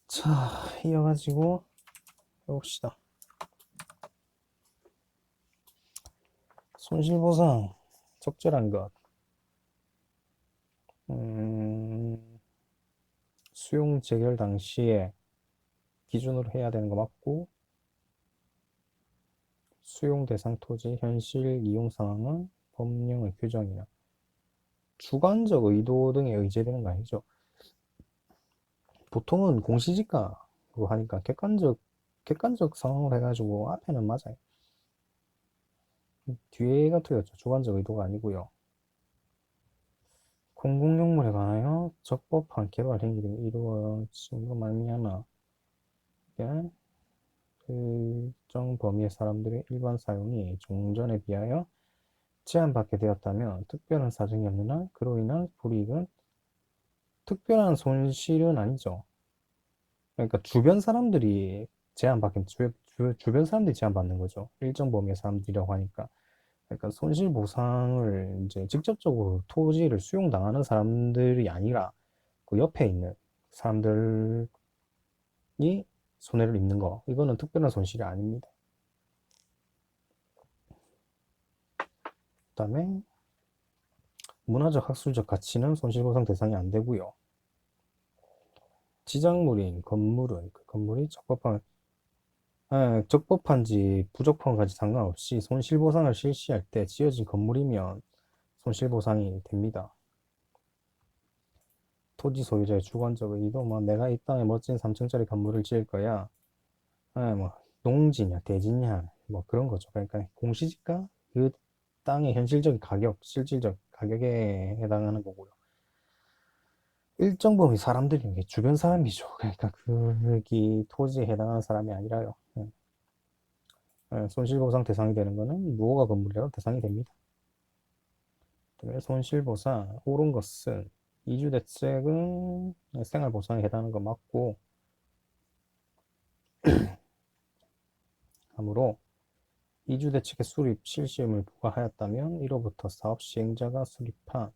자, 이어가지고 해봅시다. 손실보상 적절한 것. 수용 재결 당시에 기준으로 해야 되는 거 맞고, 수용 대상 토지 현실 이용 상황은 법령의 규정이나 주관적 의도 등에 의제되는 거 아니죠? 보통은 공시지가 그거 하니까 객관적 상황을 해가지고 앞에는 맞아요. 뒤에가 틀렸죠. 주관적 의도가 아니고요. 공공용물에 관하여 적법한 개발 행위 등이 이루어짐으로 말미암아 일정 범위의 사람들의 일반 사용이 종전에 비하여 제한받게 되었다면 특별한 사정이 없는 한 그로 인한 불이익은 특별한 손실은 아니죠. 그러니까 주변 사람들이 제한받는 거죠. 일정 범위의 사람들이라고 하니까. 그러니까 손실보상을 이제 직접적으로 토지를 수용당하는 사람들이 아니라 그 옆에 있는 사람들이 손해를 입는 거. 이거는 특별한 손실이 아닙니다. 그 다음에 문화적 학술적 가치는 손실보상 대상이 안 되고요. 지작물인 건물은 그 건물이 적법한지 부적법한지 상관없이 손실보상을 실시할 때 지어진 건물이면 손실보상이 됩니다. 토지 소유자의 주관적 의도, 뭐 내가 이 땅에 멋진 3층짜리 건물을 지을 거야. 뭐 농지냐 대지냐 뭐 그런 거죠. 그러니까 공시지가 그 땅의 현실적인 가격, 실질적 가격에 해당하는 거고요. 일정 범위 사람들이 게 주변 사람이죠. 그러니까 거기 토지에 해당하는 사람이 아니라요. 손실보상 대상이 되는 거는 무허가 건물이라도 대상이 됩니다. 손실보상 옳은 것은 이주대책은 생활보상에 해당하는 거 맞고 하므로 이주대책의 수립 실시 의무를 부과하였다면 1호부터 사업 시행자가 수립한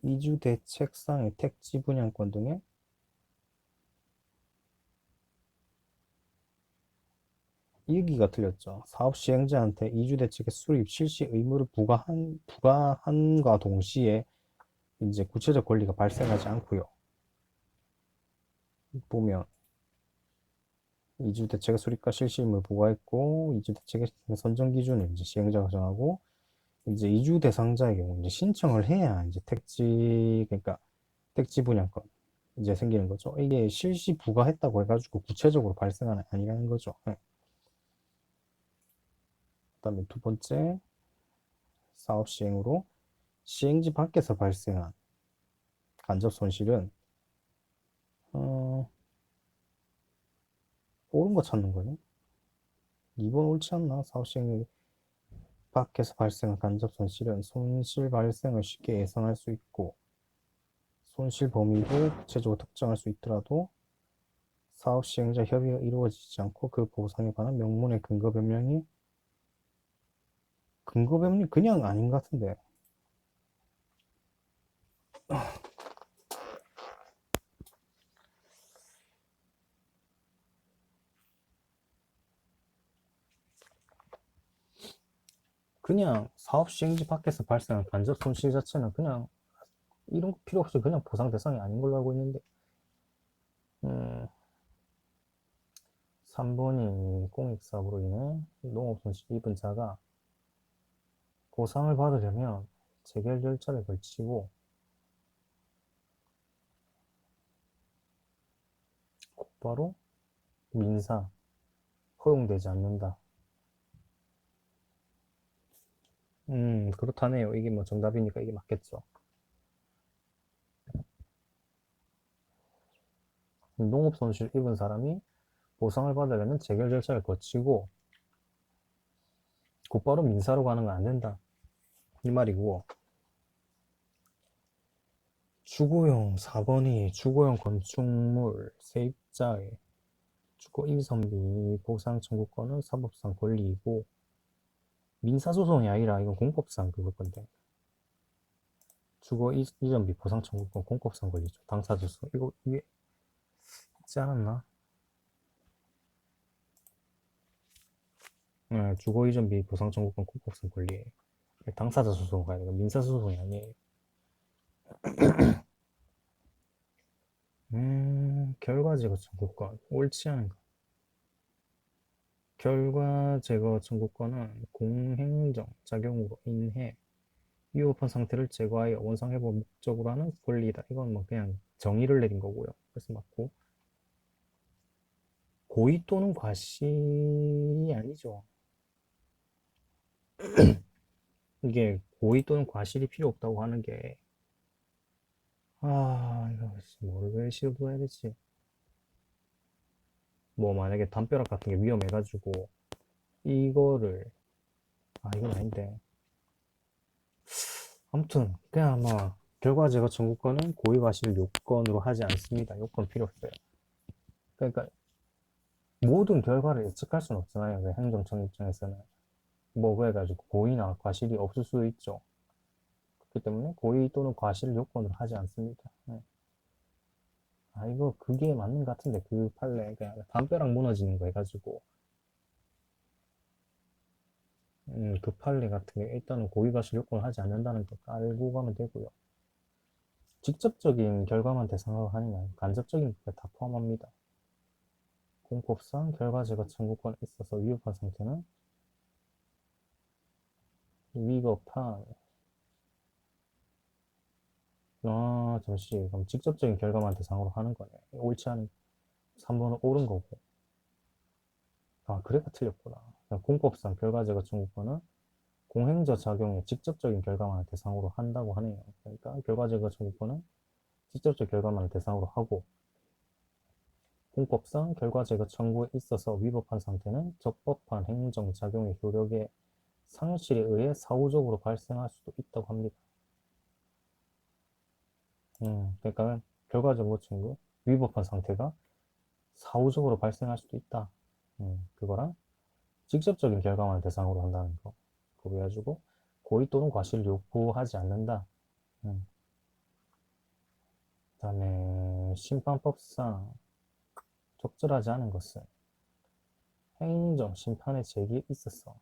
이주대책상의 택지 분양권 등의 여기가 틀렸죠. 사업 시행자한테 이주대책의 수립 실시 의무를 부과한과 동시에 이제 구체적 권리가 발생하지 않고요. 보면 이주대책의 수립과 실시 의무를 부과했고 이주대책의 선정 기준을 이제 시행자가 정하고 이제 이주 대상자의 경우 이제 신청을 해야 이제 그러니까 택지 분양권 이제 생기는 거죠. 이게 실시 부과했다고 해가지고 구체적으로 발생하는 아니라는 거죠. 그다음에 두 번째 사업 시행으로 시행지 밖에서 발생한 간접 손실은 옳은 거 찾는 거예요. 2번 옳지 않나? 사업 시행 밖에서 발생한 간접 손실은 손실 발생을 쉽게 예상할 수 있고 손실 범위도 구체적으로 특정할 수 있더라도 사업 시행자 협의가 이루어지지 않고 그 보상에 관한 명문의 근거 변명이 그냥 아닌 것 같은데. 그냥 사업 시행지 밖에서 발생한 간접 손실 자체는 그냥 이런 거 필요 없이 그냥 보상 대상이 아닌 걸로 알고 있는데 3번이 공익사업으로 인해 농업 손실 입은 자가 보상을 받으려면 재결 절차를 걸치고 곧바로 민사 허용되지 않는다. 그렇다네요. 이게 뭐 정답이니까 이게 맞겠죠. 농업 손실 입은 사람이 보상을 받으려면 재결 절차를 거치고 곧바로 민사로 가는 건 안 된다. 이 말이고 주거용 4번이 주거용 건축물 세입자의 주거 임선비 보상 청구권은 사법상 권리이고 민사소송이 아니라 이건 공법상 그걸 건데 주거 이전비 보상 청구권 공법상 권리죠. 당사자 수 이거 위에 있지 않았나? 네, 주거 이전비 보상 청구권 공법상 권리예요. 당사자 소송 가야 되고 민사 소송이 아니에요. 결과 제거 청구권 옳지 않은 거. 결과 제거 청구권은 공행정 작용으로 인해 위법한 상태를 제거하여 원상회복 목적으로 하는 권리다. 이건 뭐 그냥 정의를 내린 거고요. 그래서 맞고 고의 또는 과실이 아니죠. 이게 고의 또는 과실이 필요 없다고 하는 게 이거 뭐를 왜 시도해야 되지? 뭐 만약에 담벼락 같은 게 위험해가지고 이거를 이건 아닌데 아무튼 그냥 아마 결과 제거 청구권은 고의 과실 요건으로 하지 않습니다. 요건 필요 없어요. 그러니까 모든 결과를 예측할 수는 없잖아요. 그 행정청 입장에서는 뭐 그래가지고 고의나 과실이 없을 수도 있죠. 그렇기 때문에 고의 또는 과실 요건으로 하지 않습니다. 네. 이거 그게 맞는 것 같은데 그 판례 그냥 담벼락 무너지는 거 해가지고 그 판례 같은 게 일단은 고의 과실 요건을 하지 않는다는 거 알고 가면 되고요. 직접적인 결과만 대상으로 하느냐 간접적인 게 다 포함합니다. 공법상 결과 제거 청구권에 있어서 위법한 상태는 위법한 잠시 그럼 직접적인 결과만 대상으로 하는 거네. 옳지 않은 3번은 옳은 거고 그래가 틀렸구나. 공법상 결과 제거 청구권은 공행자 작용의 직접적인 결과만을 대상으로 한다고 하네요. 그러니까 결과 제거 청구권은 직접적 결과만을 대상으로 하고 공법상 결과 제거 청구에 있어서 위법한 상태는 적법한 행정작용의 효력의 상실에 의해 사후적으로 발생할 수도 있다고 합니다. 그러니까 결과 제거 청구 위법한 상태가 사후적으로 발생할 수도 있다. 그거랑 직접적인 결과만을 대상으로 한다는 거. 그거 해가지고 고의 또는 과실을 요구하지 않는다. 그다음에 심판법상 적절하지 않은 것은 행정 심판의 제기에 있어서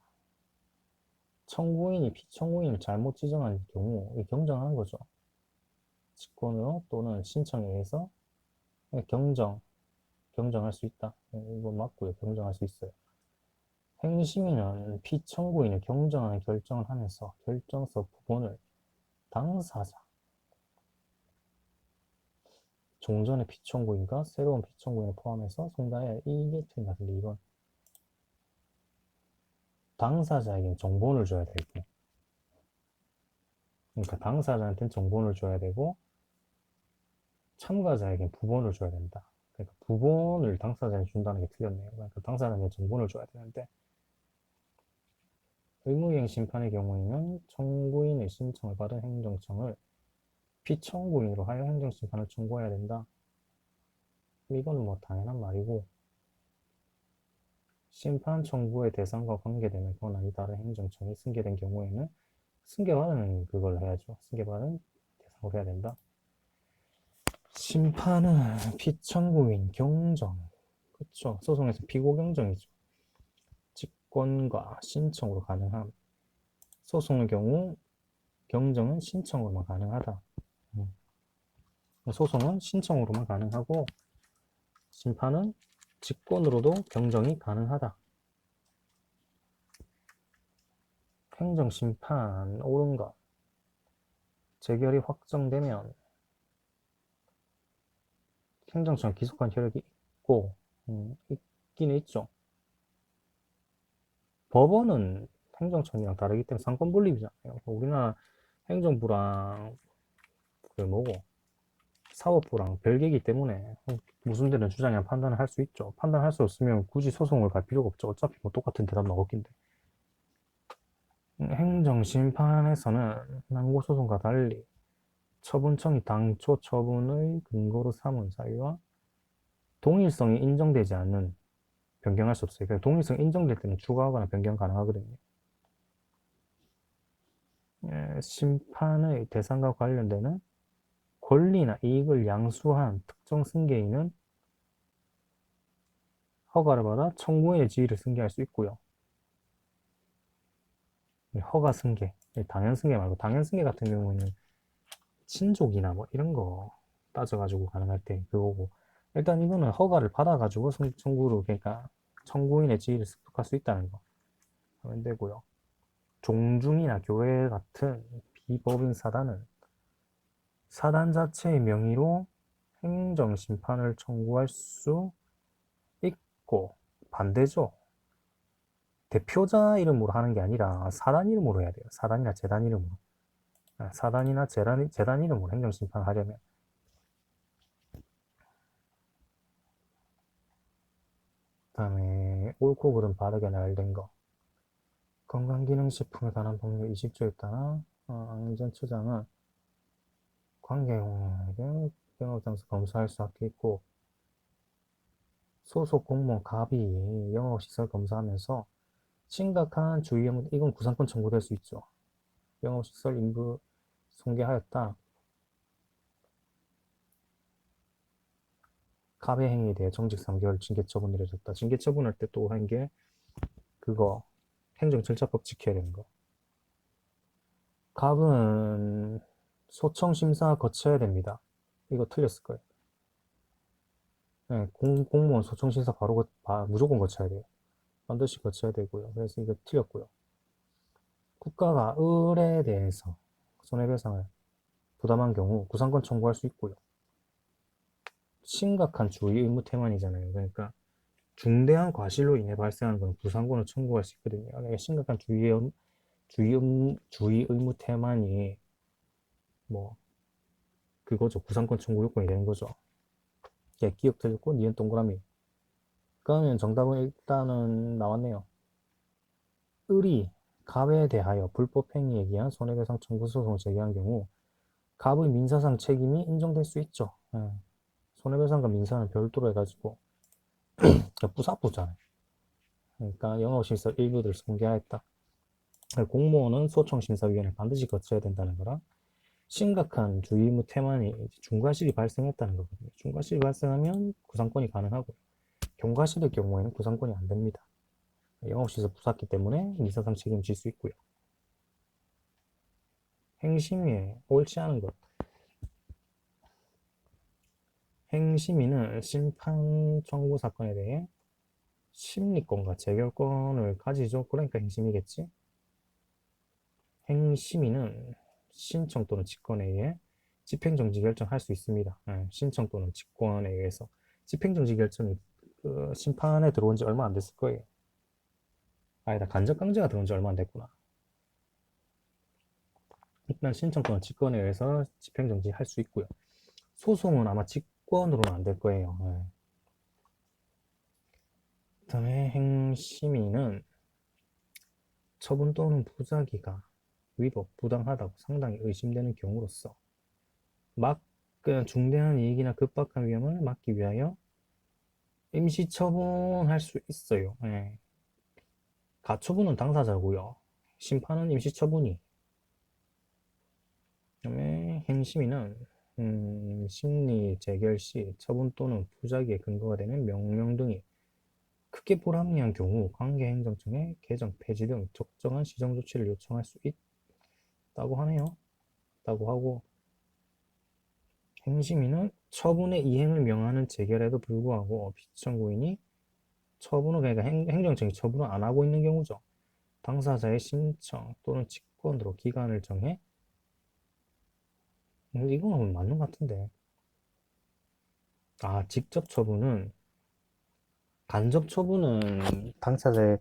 청구인이 피청구인을 잘못 지정한 경우 경정하는 거죠. 직권으로 또는 신청에 의해서 경정할 수 있다. 이거 맞고요. 경정할 수 있어요. 행심인은 피청구인을 경정하는 결정을 하면서 결정서 부분을 당사자, 종전의 피청구인과 새로운 피청구인을 포함해서 송달해야 이게 틀린 것 같은데 이건 당사자에게 정보를 줘야 되고 그러니까 당사자한테는 정보를 줘야 되고 참가자에게 부본을 줘야 된다. 그러니까 부본을 당사자에게 준다는 게 틀렸네요. 그러니까 당사자에게 정보를 줘야 되는데 의무이행 심판의 경우에는 청구인의 신청을 받은 행정청을 피청구인으로 하여 행정심판을 청구해야 된다. 이건 뭐 당연한 말이고 심판 청구의 대상과 관계되는 권한이 다른 행정청이 승계된 경우에는 승계받은 그걸 해야죠. 승계받은 대상으로 해야 된다. 심판은 피청구인 경정 그쵸 소송에서 피고 경정이죠. 직권과 신청으로 가능함. 소송의 경우 경정은 신청으로만 가능하다. 소송은 신청으로만 가능하고 심판은 직권으로도 경정이 가능하다. 행정심판 옳은 것. 재결이 확정되면 행정청 기속한 효력이 있고 있긴 있죠. 법원은 행정청이랑 다르기 때문에 상권 분립이잖아요. 우리나라 행정부랑 그 뭐고 사법부랑 별개이기 때문에 무슨 데는 주장이나 판단을 할 수 있죠. 판단할 수 없으면 굳이 소송을 갈 필요가 없죠. 어차피 뭐 똑같은 대답 나올 긴데. 행정심판에서는 항고소송과 달리 처분청이 당초 처분의 근거로 삼은 사유와 동일성이 인정되지 않는 변경할 수 없어요. 그러니까 동일성이 인정될 때는 추가하거나 변경 가능하거든요. 심판의 대상과 관련되는 권리나 이익을 양수한 특정 승계인은 허가를 받아 청구인의 지위를 승계할 수 있고요. 허가 승계, 당연 승계 말고 당연 승계 같은 경우는 친족이나 뭐 이런 거 따져가지고 가능할 때 그거고, 일단 이거는 허가를 받아가지고 청구로, 그러니까 청구인의 지위를 습득할 수 있다는 거 하면 되고요. 종중이나 교회 같은 비법인 사단은 사단 자체의 명의로 행정심판을 청구할 수 있고, 반대죠. 대표자 이름으로 하는 게 아니라 사단 이름으로 해야 돼요. 사단이나 재단 이름으로. 사단이나 재단 이름으로 행정심판을 하려면. 그 다음에 옳고 그름 바르게 나열된 거. 건강기능식품에 관한 법률 20조에 따라 안전처장은 관계공에게 영업장소 검사할 수 있고, 소속 공무원 갑이 영업시설 검사하면서 심각한 주의사항, 이건 구상권 청구될 수 있죠. 영업시설 인부 손괴하였다. 갑의 행위에 대해 정직 3개월 징계처분 내려졌다. 징계처분할 때 또 한 게 그거 행정절차법 지켜야 되는 거. 갑은 소청심사 거쳐야 됩니다. 이거 틀렸을 거예요. 네, 공무원 소청심사 바로 무조건 거쳐야 돼요. 반드시 거쳐야 되고요. 그래서 이거 틀렸고요. 국가가 을에 대해서 손해배상을 부담한 경우 구상권 청구할 수 있고요. 심각한 주의 의무 태만이잖아요. 그러니까 중대한 과실로 인해 발생한 건 구상권을 청구할 수 있거든요. 그러니까 심각한 주의 의무 태만이 뭐 그거죠. 구상권 청구 요건이 되는 거죠. 예, 기억 틀렸고 니은 동그라미. 그러면 정답은 일단은 나왔네요. 을이 갑에 대하여 불법 행위에 의한 손해배상 청구 소송을 제기한 경우 갑의 민사상 책임이 인정될 수 있죠. 예. 손해배상과 민사는 별도로 해가지고 부사부잖아요. 그러니까 영업시설 일부를 공개하였다. 공무원은 소청심사위원회를 반드시 거쳐야 된다는 거랑 심각한 주의무 태만이 중과실이 발생했다는 거거든요. 중과실이 발생하면 구상권이 가능하고, 경과실의 경우에는 구상권이 안 됩니다. 영업시설 부사기 때문에 민사상 책임질 수 있고요. 행심위에 옳지 않은 것. 행심위는 심판 청구 사건에 대해 심리권과 재결권을 가지죠. 그러니까 행심이겠지. 행심위는 신청 또는 직권에 의해 집행정지 결정할 수 있습니다. 신청 또는 직권에 의해서. 집행정지 결정이 심판에 들어온 지 얼마 안 됐을 거예요. 아니다, 간접강제가 들어온 지 얼마 안 됐구나. 일단 신청 또는 직권에 의해서 집행정지 할 수 있고요. 소송은 아마 직권으로는 안 될 거예요. 그 다음에 행심위는 처분 또는 부작위가 위법, 부당하다고 상당히 의심되는 경우로서 그냥 중대한 이익이나 급박한 위험을 막기 위하여 임시처분할 수 있어요. 가처분은 당사자고요. 심판은 임시처분이. 그다음에 행심위는 심리 재결 시 처분 또는 부작위의 근거가 되는 명령 등이 크게 불합리한 경우 관계행정청에 개정, 폐지 등 적정한 시정 조치를 요청할 수 있다고 하네요. 라고 하고, 행심위는 처분의 이행을 명하는 재결에도 불구하고 피청구인이 처분을, 그러니까 행정청이 처분을 안 하고 있는 경우죠. 당사자의 신청 또는 직권으로 기간을 정해. 이거는 맞는 것 같은데. 직접 처분은, 간접 처분은 당사자의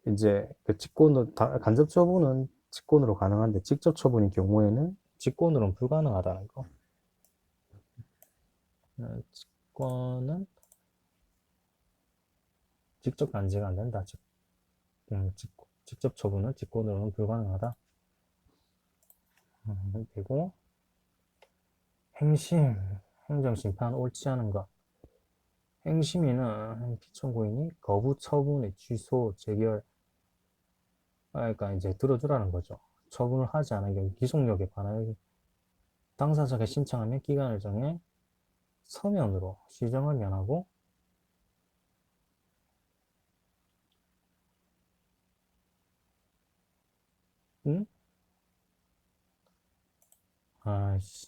이제 그 직권으로, 간접 처분은 직권으로 가능한데 직접 처분인 경우에는 직권으로는 불가능하다는 거. 직권은 직접 간제가 안 된다. 직접 처분은 직권으로는 불가능하다. 그리고 행심, 행정심판 옳지 않은 것. 행심위는 피청구인이 거부 처분의 취소, 재결, 그러니까 이제 들어주라는 거죠. 처분을 하지 않은 경우 기속력에 관하여 당사자가 신청하면 기간을 정해 서면으로 시정을 면하고 응? 아이씨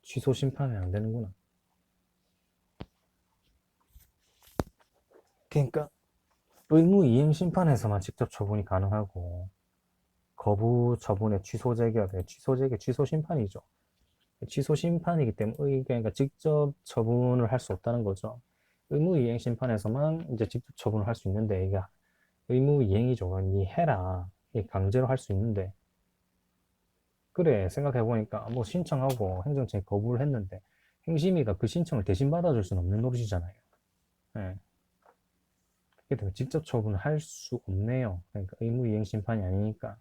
취소 심판이 안 되는구나. 그러니까 의무 이행 심판에서만 직접 처분이 가능하고 거부 처분의 취소 재결, 취소 심판이죠. 취소 심판이기 때문에 그러니까 직접 처분을 할 수 없다는 거죠. 의무 이행 심판에서만 이제 직접 처분을 할 수 있는데 이게 의무 이행이죠. 니 해라. 이게 강제로 할 수 있는데 그래 생각해보니까 뭐 신청하고 행정처에 거부를 했는데 행심이가 그 신청을 대신 받아줄 수는 없는 노릇이잖아요. 예. 그렇게 되면 직접 처분을 할 수 없네요. 그러니까 의무 이행 심판이 아니니까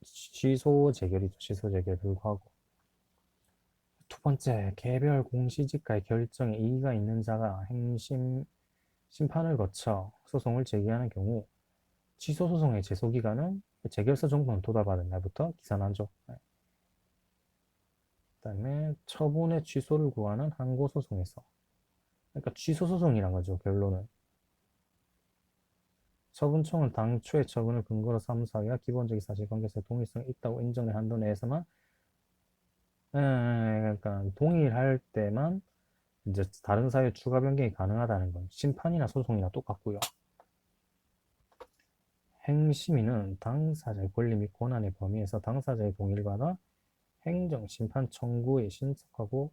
취소 재결이죠. 취소 재결 불구하고 두 번째 개별 공시지가의 결정에 이의가 있는 자가 행심 심판을 거쳐 소송을 제기하는 경우 취소 소송의 제소 기간은 재결서 정보는 도달받은 날부터 기산하죠. 그다음에 처분의 취소를 구하는 항고 소송에서 그러니까 취소 소송이란 거죠. 결론은 처분청은 당초의 처분을 근거로 삼사하여 기본적인 사실관계에서 동일성이 있다고 인정된 한도 내에서만 그러니까 동일할 때만 이제 다른 사유의 추가 변경이 가능하다는 건 심판이나 소송이나 똑같고요. 행심위는 당사자의 권리 및 권한의 범위에서 당사자의 동의를 받아 행정 심판 청구에 신속하고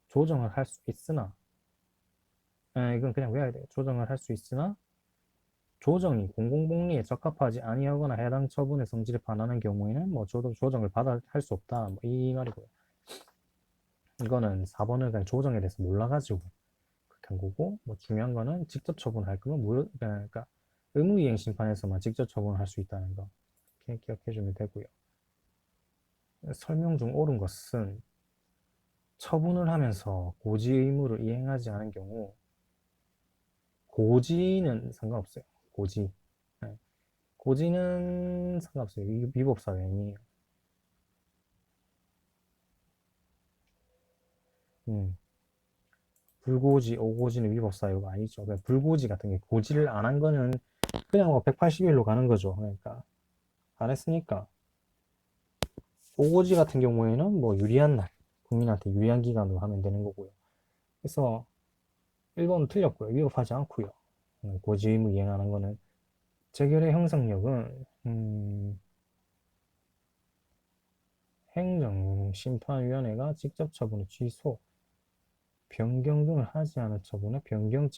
조정을 할 수 있으나 이건 그냥 외워야 돼요. 조정을 할 수 있으나 조정이 공공복리에 적합하지 아니하거나 해당 처분의 성질에 반하는 경우에는 뭐 조정을 받아 할 수 없다. 뭐 이 말이고요. 이거는 4번을 그냥 조정에 대해서 몰라가지고 그렇게 한 거고 뭐 중요한 거는 직접 처분할 거면 그러니까 의무이행 심판에서만 직접 처분할 수 있다는 거 이렇게 기억해 주면 되고요. 설명 중 옳은 것은 처분을 하면서 고지 의무를 이행하지 않은 경우 고지는 상관없어요. 고지. 네. 고지는 상관없어요. 위법사유아니에요. 불고지, 오고지는 위법사유가 아니죠. 그러니까 불고지 같은 게 고지를 안 한 거는 그냥 뭐 180일로 가는 거죠. 그러니까 안 했으니까. 오고지 같은 경우에는 뭐 유리한 날, 국민한테 유리한 기간으로 하면 되는 거고요. 그래서 1번은 틀렸고요. 위법하지 않고요. 고지 의무 이행하는 거는 재결의 형성력은 행정심판위원회가 직접 처분의 취소, 변경 등을 하지 않은 처분의 변경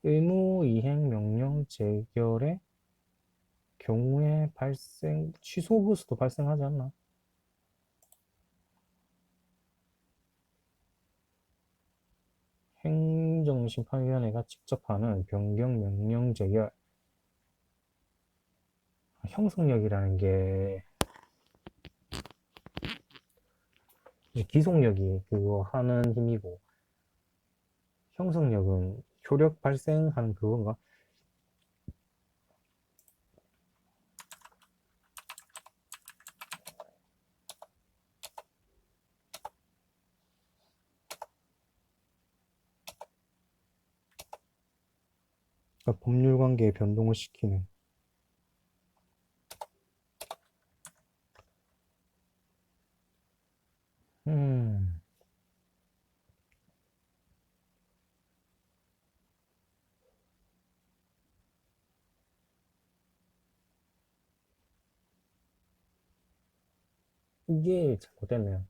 의무 이행 명령 재결의 경우에 취소 부수도 발생하지 않나? 행정심판위원회가 직접 하는 변경 명령 재결 형성력이라는 게 기속력이 그거 하는 힘이고 형성력은 효력 발생하는 그건가? 그러니까 법률 관계에 변동을 시키는 음, 이게 잘못됐네요.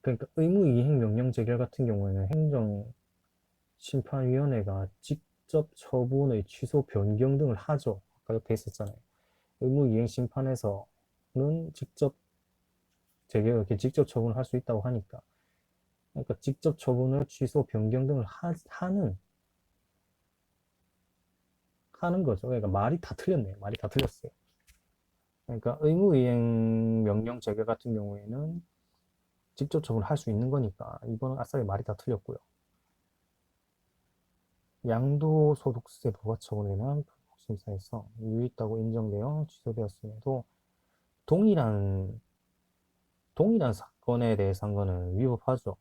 그러니까 의무이행 명령 재결 같은 경우에는 행정심판위원회가 직접 처분의 취소 변경 등을 하죠. 아까 옆에 있었잖아요. 의무이행 심판에서는 직접 재결 이렇게 직접 처분을 할 수 있다고 하니까 그러니까 직접 처분을 취소 변경 등을 하는 거죠. 그러니까 말이 다 틀렸네요. 말이 다 틀렸어요. 그러니까 의무이행 명령 재결 같은 경우에는 직접 처분을 할 수 있는 거니까 이번은 아싸리 말이 다 틀렸고요. 양도소득세 부과처분에는 심사에서 유의있다고 인정되어 취소되었음에도 동일한 사건에 대해서 한 거는 위법하죠.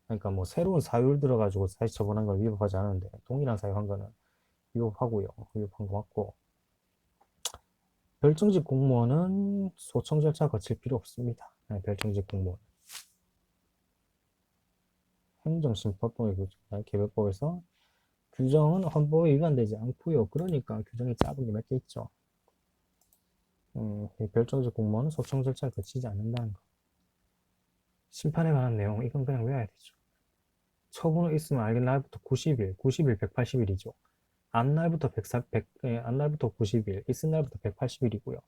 그러니까 뭐 새로운 사유를 들어가지고 다시 처분한 건 위법하지 않은데 동일한 사유 한 거는 위법하고요. 위법한 거 맞고, 별정직 공무원은 소청 절차 거칠 필요 없습니다. 네, 별정직 공무원. 행정심판법의 개별법에서 규정은 헌법에 위반되지 않고요. 그러니까 규정이 짧은 게 몇 개 있죠. 별정직 공무원은 소청 절차를 거치지 않는다는 거. 심판에 관한 내용, 이건 그냥 외워야 되죠. 처분을 있으면 알긴 날부터 90일, 90일 180일이죠. 안 날부터 90일, 있은 날부터 180일이고요.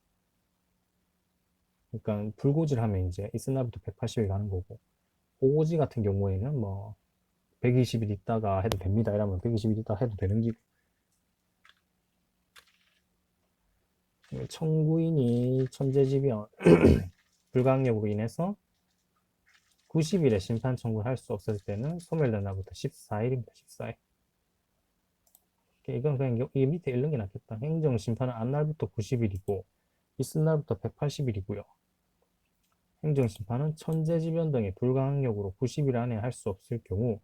그러니까 불고지를 하면 이제 있은 날부터 180일 가는 거고, 오고지 같은 경우에는 뭐 120일 있다가 해도 됩니다. 이러면 120일 있다가 해도 되는 기고, 청구인이 천재지변 불가항력으로 인해서 90일에 심판 청구를 할 수 없을 때는 소멸된 날부터 14일입니다. 14일. 이건 그냥 이 밑에 읽는 게 낫겠다. 행정심판은 안 날부터 90일이고 있은 날부터 180일이고요. 행정심판은 천재지변 등의 불가항력으로 90일 안에 할 수 없을 경우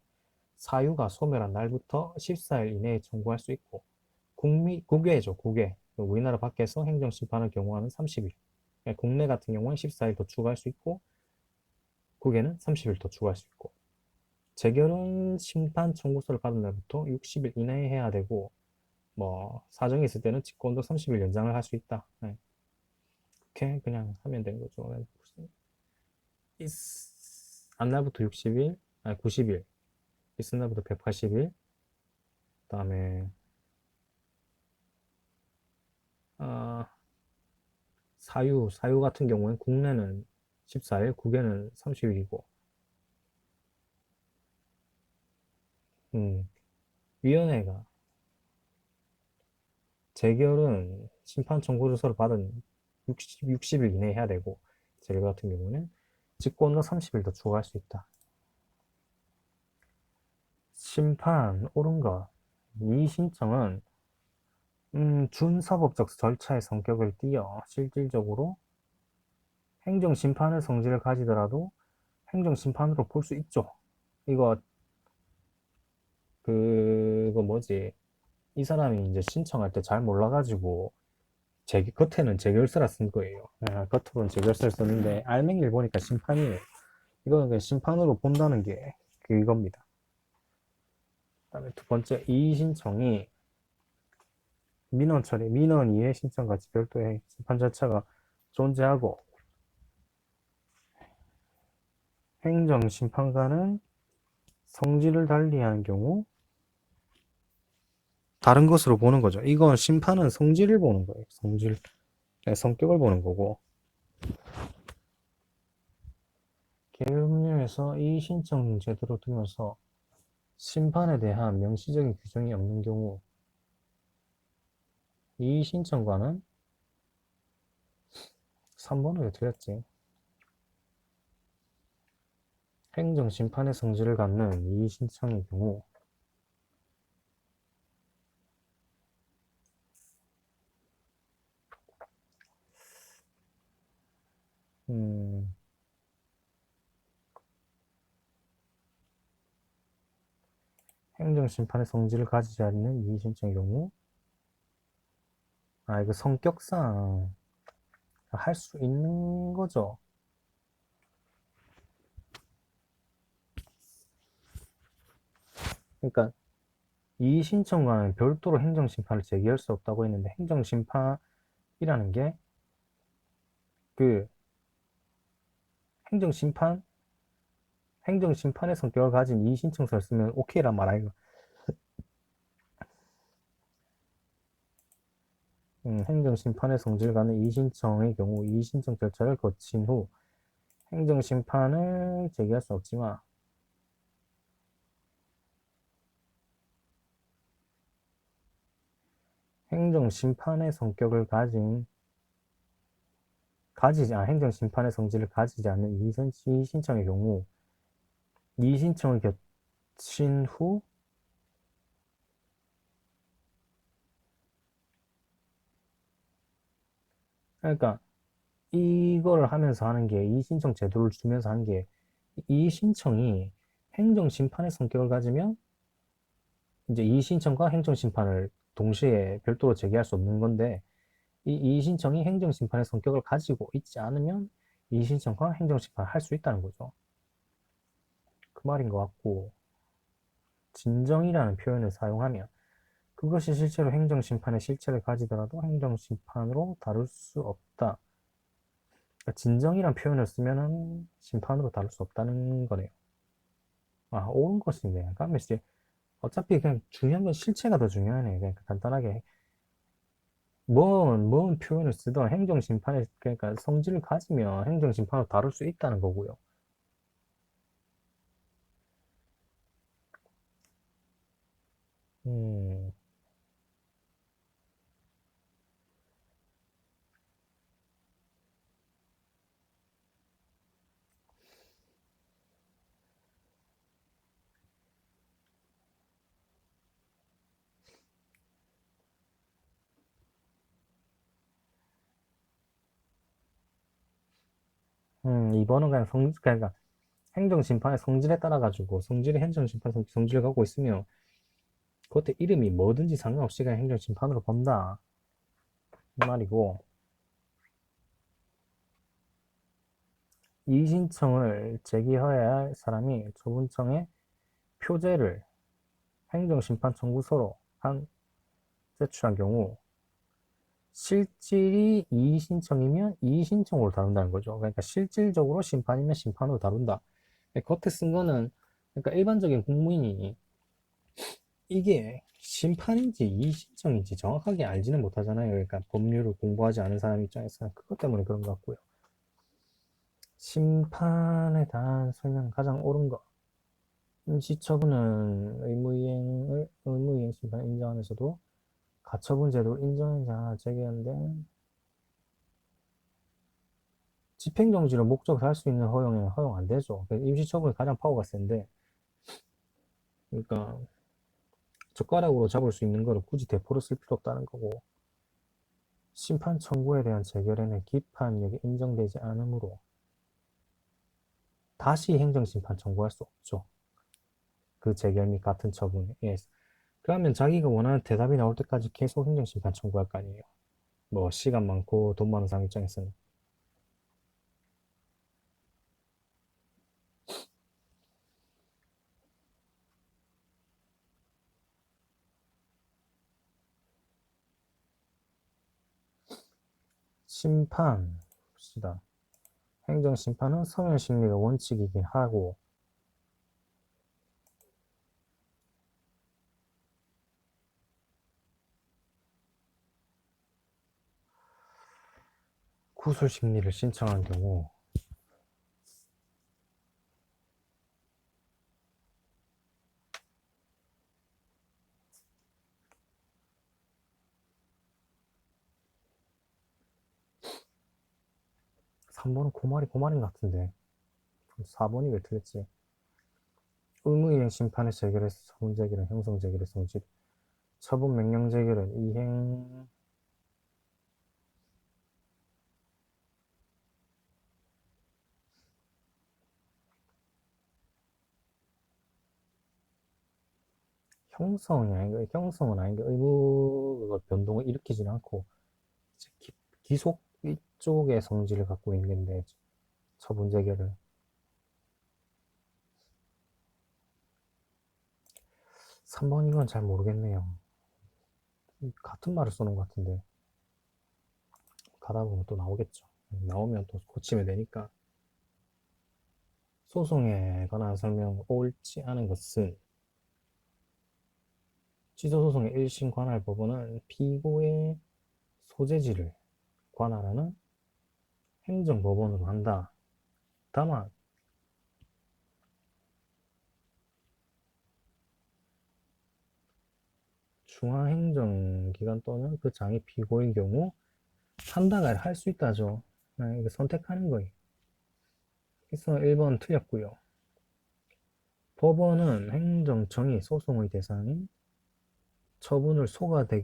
사유가 소멸한 날부터 14일 이내에 청구할 수 있고, 국외죠, 국외. 우리나라 밖에서 행정심판을 경우하는 30일. 국내 같은 경우는 14일 더 추가할 수 있고, 국외는 30일 더 추가할 수 있고, 재결은 심판 청구서를 받은 날부터 60일 이내에 해야 되고, 뭐 사정이 있을 때는 직권도 30일 연장을 할 수 있다. 네. 이렇게 그냥 하면 되는 거죠. 앞날부터 60일, 아니 90일, 있은 날부터 180일, 그 다음에 사유 같은 경우엔 국내는 14일, 국외는 30일이고, 위원회가 재결은 심판 청구서를 받은 60일 이내에 해야 되고, 재결 같은 경우는 직권으로 30일 더 추가할 수 있다. 심판 옳은 것. 이 신청은 준사법적 절차의 성격을 띠어 실질적으로 행정심판의 성질을 가지더라도 행정심판으로 볼 수 있죠. 이거 그거 뭐지? 이 사람이 이제 신청할 때 잘 몰라가지고 겉에는 재결서라 쓴 거예요. 겉으로는 재결서를 썼는데 알맹이를 보니까 심판이에요. 이거는 그냥 심판으로 본다는 게 그겁니다. 그다음에 두 번째, 이의 신청이 민원 처리, 민원 이의 신청 같이 별도의 심판 절차가 존재하고, 행정심판관은 성질을 달리하는 경우 다른 것으로 보는 거죠. 이건 심판은 성질을 보는 거예요. 성질, 성격을 보는 거고, 계엄령에서 이의 신청 제도로 두면서 심판에 대한 명시적인 규정이 없는 경우, 이의 신청관은 3번은 왜 틀렸지? 행정심판의 성질을 갖는 이의 신청의 경우, 행정심판의 성질을 가지지 않는 이의 신청의 경우, 이거 성격상 할 수 있는 거죠. 그러니까 이의 신청과는 별도로 행정심판을 제기할 수 없다고 했는데, 행정심판이라는 게 그 행정심판의 성격을 가진 이의 신청서를 쓰면 오케이란 말 아이가. 행정심판의 성질을 갖는 이의 신청의 경우 이의 신청 절차를 거친 후 행정심판을 제기할 수 없지만, 행정심판의 성격을 행정심판의 성질을 가지지 않는 이의 신청의 경우 이의 신청을 거친 후 그러니까 이걸 하면서 하는 게 이의신청 제도를 주면서 한 게 이의신청이 행정심판의 성격을 가지면 이제 이의신청과 행정심판을 동시에 별도로 제기할 수 없는 건데 이 이의신청이 행정심판의 성격을 가지고 있지 않으면 이의신청과 행정심판을 할 수 있다는 거죠. 그 말인 것 같고 진정이라는 표현을 사용하면 그것이 실제로 행정심판의 실체를 가지더라도 행정심판으로 다룰 수 없다. 그러니까 진정이란 표현을 쓰면은 심판으로 다룰 수 없다는 거네요. 아, 옳은 것이네. 그러면 이제 어차피 그냥 중요한 건 실체가 더 중요하네. 그러니까 간단하게 뭔 표현을 쓰던 행정심판의 그러니까 성질을 가지면 행정심판으로 다룰 수 있다는 거고요. 음, 이번은 그냥 그러니까 행정심판의 성질에 따라 가지고 성질이 행정심판 성질을 갖고 있으면 그것도 이름이 뭐든지 상관없이 그냥 행정심판으로 본다. 이 말이고 이의신청을 제기해야 할 사람이 조문청에 표제를 행정심판 청구서로 제출한 경우 실질이 이의신청이면 이의신청으로 다룬다는 거죠. 그러니까 실질적으로 심판이면 심판으로 다룬다. 겉에 쓴 거는 그러니까 일반적인 국민이 이게 심판인지 이의신청인지 정확하게 알지는 못하잖아요. 그러니까 법률을 공부하지 않은 사람 입장에서는 그것 때문에 그런 것 같고요. 심판에 대한 설명 가장 옳은 것. 임시처분은 의무이행 심판을 인정하면서도 가처분 제도를 인정한 자 제기하는데 집행정지를 목적으로 할 수 있는 허용에는 허용 안 되죠. 임시처분이 가장 파워가 센데, 그러니까 젓가락으로 잡을 수 있는 거를 굳이 대포로 쓸 필요 없다는 거고, 심판 청구에 대한 재결에는 기판력이 인정되지 않으므로 다시 행정심판 청구할 수 없죠. 그 재결 및 같은 처분에. 예. 그러면 자기가 원하는 대답이 나올 때까지 계속 행정심판 청구할 거 아니에요. 뭐 시간 많고 돈 많은 사람 입장에서는. 심판 봅시다. 행정심판은 서면심리가 원칙이긴 하고 구술심리를 신청한 경우 3번은 고말인 것 같은데 4번이 왜 틀렸지? 의무이행 심판의 재결에서 처분 재결은 형성 재결의 성질 처분 명령 재결은 이행 형성은 아닌 게 의무 변동을 일으키지는 않고 기속 이쪽의 성질을 갖고 있는 건데 처분 재결을 3번 이건 잘 모르겠네요. 같은 말을 쓰는 것 같은데 가다 보면 또 나오겠죠. 나오면 또 고치면 되니까 소송에 관한 설명 옳지 않은 것은 취소소송의 1심 관할 법원은 피고의 소재지를 관할하는 행정법원으로 한다. 다만 중앙행정기관 또는 그 장의 피고의 경우 한다가 할 수 있다죠. 이거 선택하는 거예요. 그래서 1번 틀렸고요. 법원은 행정청이 소송의 대상인 처분을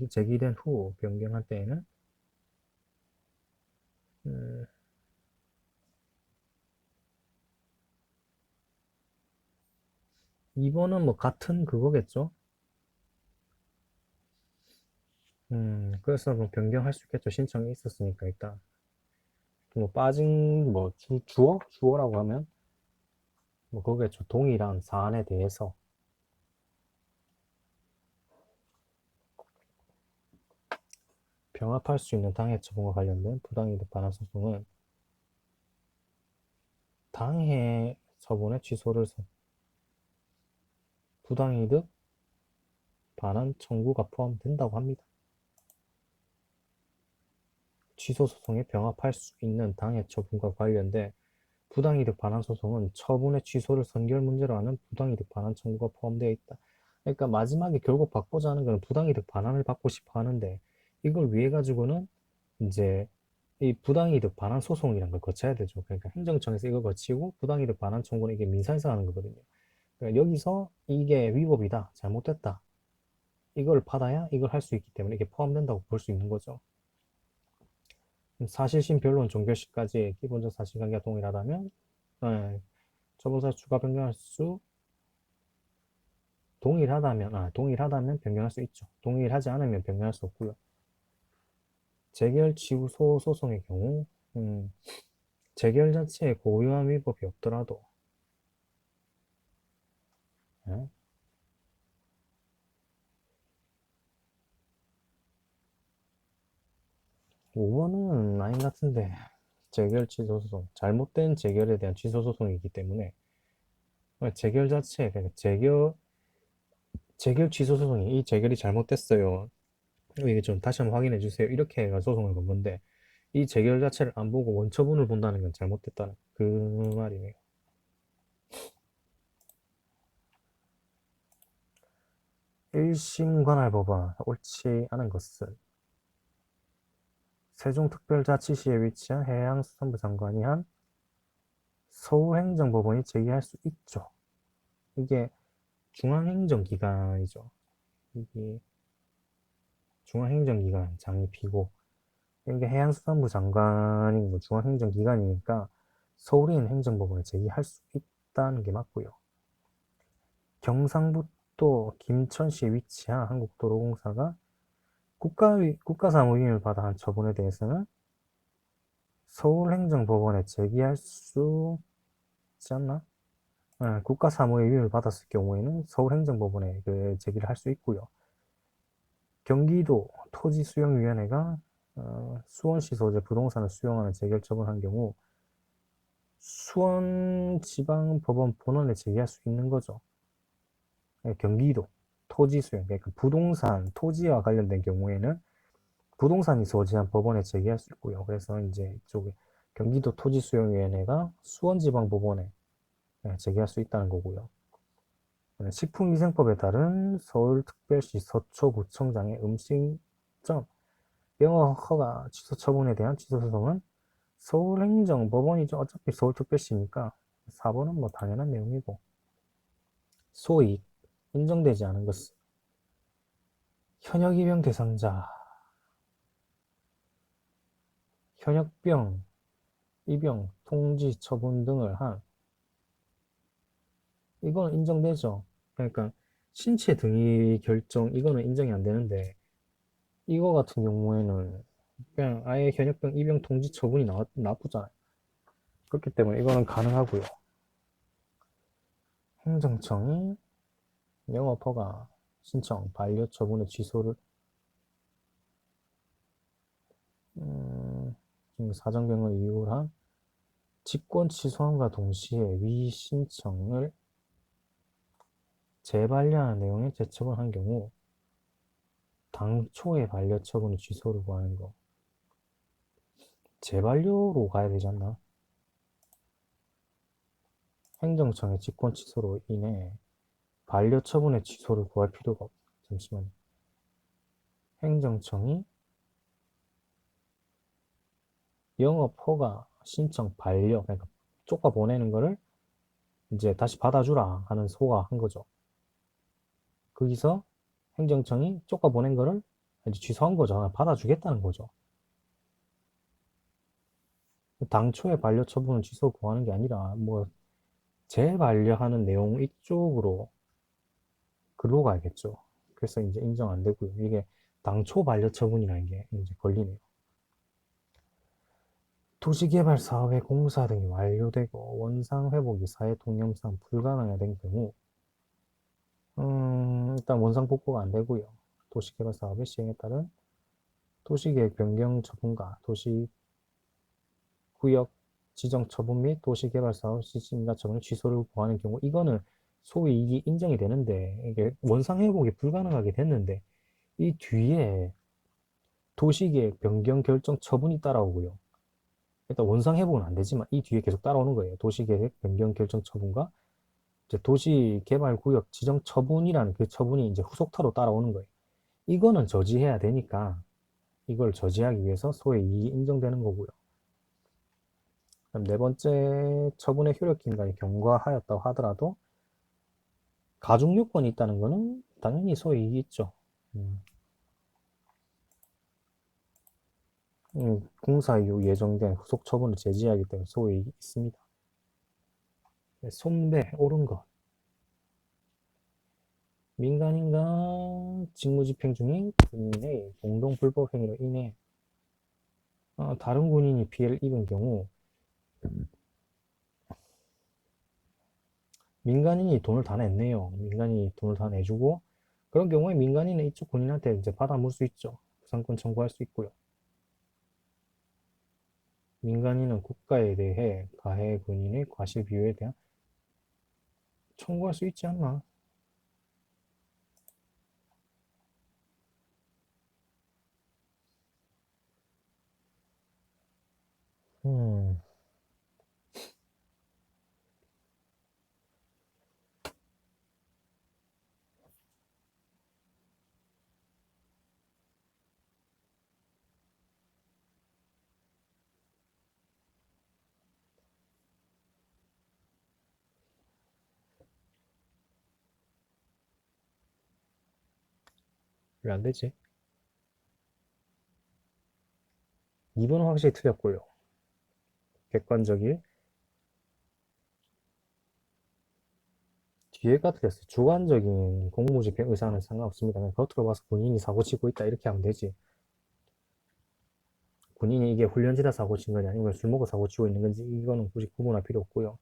제기된 후 변경할 때에는 음, 2번은 뭐 같은 그거겠죠? 그래서 뭐 변경할 수 있겠죠. 신청이 있었으니까 일단. 뭐 빠진 뭐 주어라고 하면 뭐 그거겠죠. 동일한 사안에 대해서 병합할 수 있는 당해 처분과 관련된 부당이득 반환 소송은 당해 처분의 취소를 부당이득 반환 청구가 포함된다고 합니다. 취소 소송에 병합할 수 있는 당해 처분과 관련된 부당이득 반환 소송은 처분의 취소를 선결 문제로 하는 부당이득 반환 청구가 포함되어 있다. 그러니까 마지막에 결국 받고자 하는 것은 부당이득 반환을 받고 싶어 하는데 이걸 위해 가지고는 이제 이 부당이득 반환 소송이라는 걸 거쳐야 되죠. 그러니까 행정청에서 이걸 거치고 부당이득 반환 청구는 이게 민사에서 하는 거거든요. 그러니까 여기서 이게 위법이다, 잘못됐다. 이걸 받아야 이걸 할 수 있기 때문에 이게 포함된다고 볼 수 있는 거죠. 사실심, 변론, 종결시까지 기본적 사실관계가 동일하다면 처분사 추가 변경할 수 동일하다면 변경할 수 있죠. 동일하지 않으면 변경할 수 없고요. 재결 취소 소송의 경우 재결 자체에 고의와 위법이 없더라도 예? 5번은 아닌 것 같은데 재결 취소 소송 잘못된 재결에 대한 취소 소송이기 때문에 재결 자체 그러니까 재결 취소 소송이 이 재결이 잘못됐어요. 이게 좀 다시 한번 확인해 주세요. 이렇게 해가 소송을 건 건데 이 재결 자체를 안 보고 원처분을 본다는 건 잘못됐다는 그 말이네요. 1심 관할 법원 옳지 않은 것은 세종특별자치시에 위치한 해양수산부 장관이 한 서울행정법원이 제기할 수 있죠. 이게 중앙행정기관이죠. 이게 중앙행정기관 장이피고 이게 해양수산부 장관이 뭐 중앙행정기관이니까 서울에 있는 행정법원에 제기할 수 있다는 게 맞고요. 경상북도 김천시에 위치한 한국도로공사가 국가사무임을 받아 한 처분에 대해서는 서울행정법원에 제기할 수 있지 않나? 국가사무의 위임을 받았을 경우에는 서울행정법원에 그 제기를 할 수 있고요. 경기도 토지수용위원회가 수원시 소재 부동산을 수용하는 재결 처분한 경우 수원지방법원 본원에 제기할 수 있는 거죠. 경기도 토지수용, 그러니까 부동산, 토지와 관련된 경우에는 부동산이 소지한 법원에 제기할 수 있고요. 그래서 이제 이쪽에 경기도 토지수용위원회가 수원지방법원에 제기할 수 있다는 거고요. 식품위생법에 따른 서울특별시 서초구청장의 음식점 영업 허가 취소 처분에 대한 취소 소송은 서울행정법원이죠. 어차피 서울특별시니까 4번은 뭐 당연한 내용이고 소위 인정되지 않은 것은 현역입영 대상자 현역병, 입영, 통지, 처분 등을 한 이건 인정되죠. 그러니까 신체 등위 결정 이거는 인정이 안 되는데 이거 같은 경우에는 그냥 아예 현역병, 입영, 통지, 처분이 나쁘잖아요. 그렇기 때문에 이거는 가능하고요. 행정청이 영업허가 신청, 반려 처분의 취소를 사정병을 이유로 한 직권 취소함과 동시에 위 신청을 재반려하는 내용의 재처분 한 경우 당초의 반려 처분의 취소를 구하는 거 재반려로 가야 되지 않나? 행정청의 직권 취소로 인해 반려 처분의 취소를 구할 필요가 없어. 잠시만요. 행정청이 영업 허가 신청 반려 그러니까 쪼까 보내는 거를 이제 다시 받아주라 하는 소가 한 거죠. 거기서 행정청이 쪼까 보낸 거를 이제 취소한 거죠. 받아주겠다는 거죠. 당초에 반려 처분을 취소 구하는 게 아니라 뭐 재반려하는 내용 이쪽으로 글로 가야겠죠. 그래서 이제 인정 안 되고요. 이게 당초 반려 처분이라는 게 이제 걸리네요. 도시개발 사업의 공사 등이 완료되고 원상 회복이 사회 통념상 불가능하된 경우 일단 원상 복구가 안 되고요. 도시개발 사업의 시행에 따른 도시계획 변경 처분과 도시구역 지정 처분 및 도시개발 사업 시행인가 처분의 취소를 구하는 경우 이거는 소위 이게 인정이 되는데 이게 원상 회복이 불가능하게 됐는데 이 뒤에 도시계획 변경 결정 처분이 따라오고요. 일단 원상 회복은 안 되지만 이 뒤에 계속 따라오는 거예요. 도시계획 변경 결정 처분과 이제 도시개발구역 지정 처분이라는 그 처분이 이제 후속타로 따라오는 거예요. 이거는 저지해야 되니까 이걸 저지하기 위해서 소위 이익이 인정되는 거고요. 그럼 네 번째 처분의 효력 기간이 경과하였다고 하더라도 가중 요건이 있다는 거는 당연히 소위 이익이 있죠. 공사 이후 예정된 후속 처분을 제지하기 때문에 소위 이익이 있습니다. 네, 손배 옳은 것. 민간인과 직무집행 중인 군인의 공동 불법 행위로 인해 다른 군인이 피해를 입은 경우 민간인이 돈을 다 냈네요. 민간인이 돈을 다 내주고 그런 경우에 민간인은 이쪽 군인한테 이제 받아 물 수 있죠. 구상권 청구할 수 있고요. 민간인은 국가에 대해 가해 군인의 과실 비유에 대한 청구할 수 있지 않나? 음, 왜 안 되지? 2번은 확실히 틀렸고요. 객관적인 뒤에가 틀렸어요. 주관적인 공무집행 의사는 상관없습니다. 그냥 겉으로 봐서 본인이 사고 치고 있다 이렇게 하면 되지. 본인이 이게 훈련지다 사고 친 거냐 아니면 술 먹고 사고 치고 있는 건지 이거는 굳이 구분할 필요 없고요.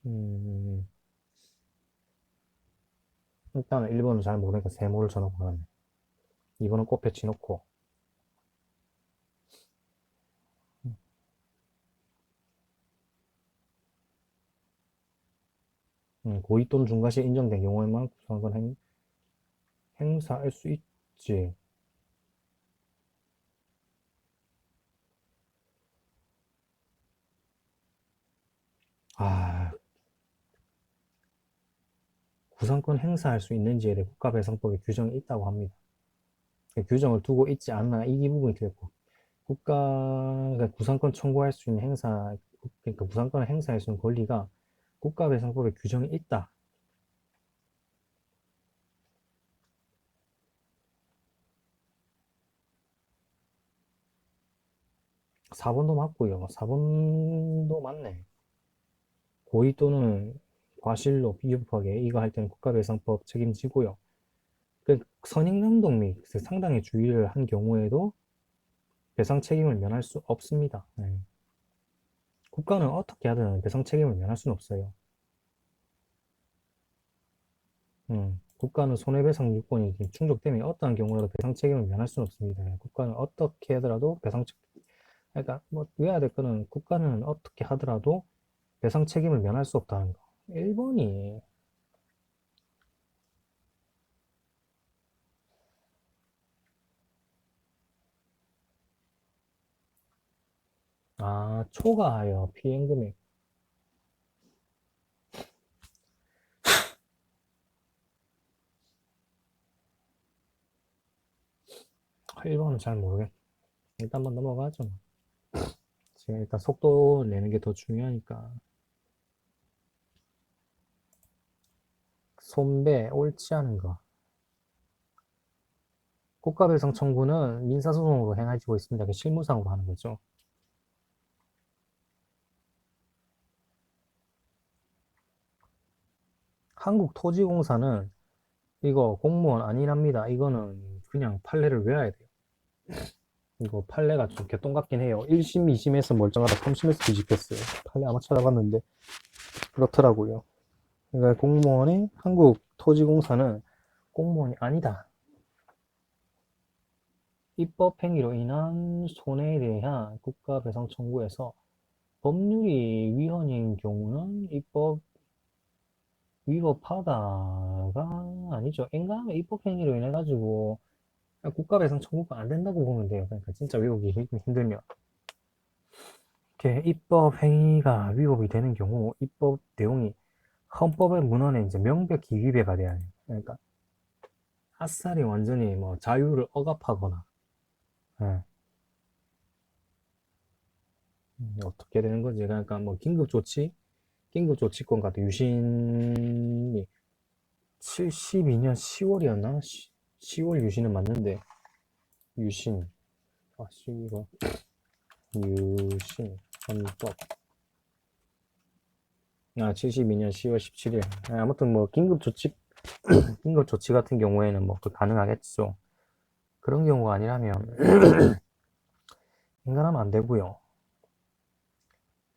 음, 일단은 1번은 잘 모르니까 세모를 쳐놓고 가네. 2번은 꽃 배치 놓고 고의 또는 중과시 인정된 경우에만 구상권 행사할 수 있지. 아, 구상권 행사할 수 있는지에 대해 국가배상법에 규정이 있다고 합니다. 그 규정을 두고 있지 않나 이 부분이 틀렸고 국가가 구상권 청구할 수 있는 행사 그러니까 구상권을 행사할 수 있는 권리가 국가배상법에 규정이 있다. 4번도 맞고요. 4번도 맞네. 고의 또는 과실로 비협하게 이거 할 때는 국가배상법 책임지고요. 그 선행능동 및 상당의 주의를 한 경우에도 배상 책임을 면할 수 없습니다. 네. 국가는 어떻게 하든 배상 책임을 면할 수는 없어요. 국가는 손해배상 요건이 충족되면 어떠한 경우라도 배상 책임을 면할 수는 없습니다. 국가는 어떻게 하더라도 그러니까 뭐 외워야 될 거는 국가는 어떻게 하더라도 배상 책임을 면할 수 없다는 거. 1번이 초과하여 피해금액 1번은 잘 모르겠. 일단 한번 넘어가죠. 지금 일단 속도 내는 게 더 중요하니까. 손배 옳지 않은 거. 국가배상 청구는 민사소송으로 행해지고 있습니다. 실무상으로 하는 거죠. 한국토지공사는 이거 공무원 아니랍니다. 이거는 그냥 판례를 외워야 돼요. 이거 판례가 좀 개똥 같긴 해요. 1심, 2심에서 멀쩡하다 3심에서 뒤집혔어요. 판례 아마 찾아봤는데 그렇더라고요. 그러니까 공무원이 한국토지공사는 공무원이 아니다. 입법행위로 인한 손해에 대한 국가배상 청구에서 법률이 위헌인 경우는 위법하다가 아니죠. 인간의 입법행위로 인해 가지고 국가배상 청구가 안 된다고 보면 돼요. 그러니까 진짜 외우기 힘들면 이렇게 입법행위가 위법이 되는 경우 입법 내용이 헌법의 문헌에 이제 명백히 위배가 돼야 해요. 그러니까 아싸리 완전히 뭐 자유를 억압하거나 예. 어떻게 되는 거지? 그러니까 뭐 긴급조치권 같은 유신이 72년 10월이었나? 10월 유신은 맞는데 유신 이거 유신 헌법 72년 10월 17일 아무튼 뭐 긴급조치 같은 경우에는 뭐 가능하겠죠. 그런 경우가 아니라면 인간하면 안 되고요.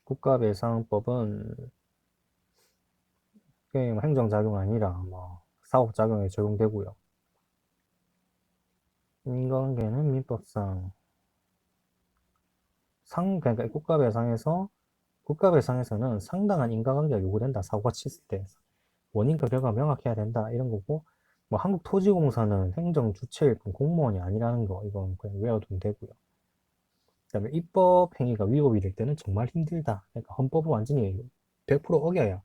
국가배상법은 그냥 행정작용 아니라 뭐 사법작용에 적용되고요. 인과관계는 민법상 그러니까 국가배상에서는 상당한 인과관계가 요구된다. 사고가 쳤을 때 원인과 결과가 명확해야 된다. 이런 거고 뭐 한국토지공사는 행정주체일 뿐 공무원이 아니라는 거 이건 그냥 외워두면 되고요. 그다음에 입법행위가 위법이 될 때는 정말 힘들다. 그러니까 헌법을 완전히 100% 어겨야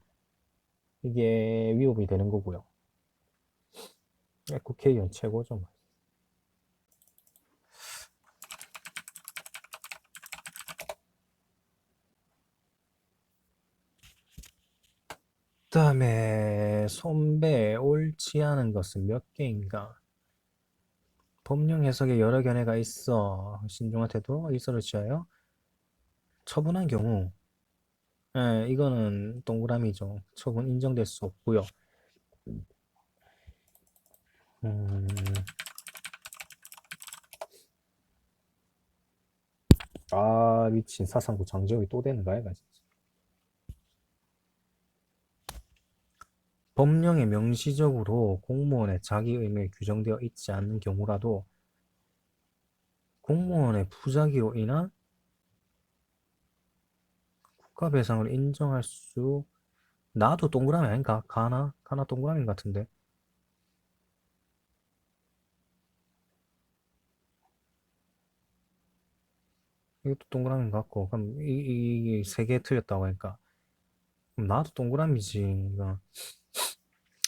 이게 위법이 되는 거고요. 국회의원 최고죠. 뭐. 그다음에 손배 옳지 않은 것은 몇 개인가? 법령 해석에 여러 견해가 있어 신중한 태도 일설을 취하여 처분한 경우 이거는 동그라미죠. 처분 인정될 수 없고요. 음, 미친 사상구 장제욱이 또 되는 거야, 이거 진짜. 법령에 명시적으로 공무원의 자기 의무에 규정되어 있지 않는 경우라도 공무원의 부작위로 인한 국가배상을 인정할 수 나도 동그라미 아닌가? 가나 동그라미 같은데. 이것도 동그라미 같고 그럼 이 세 개 틀렸다고 하니까 그럼 나도 동그라미지. 그러니까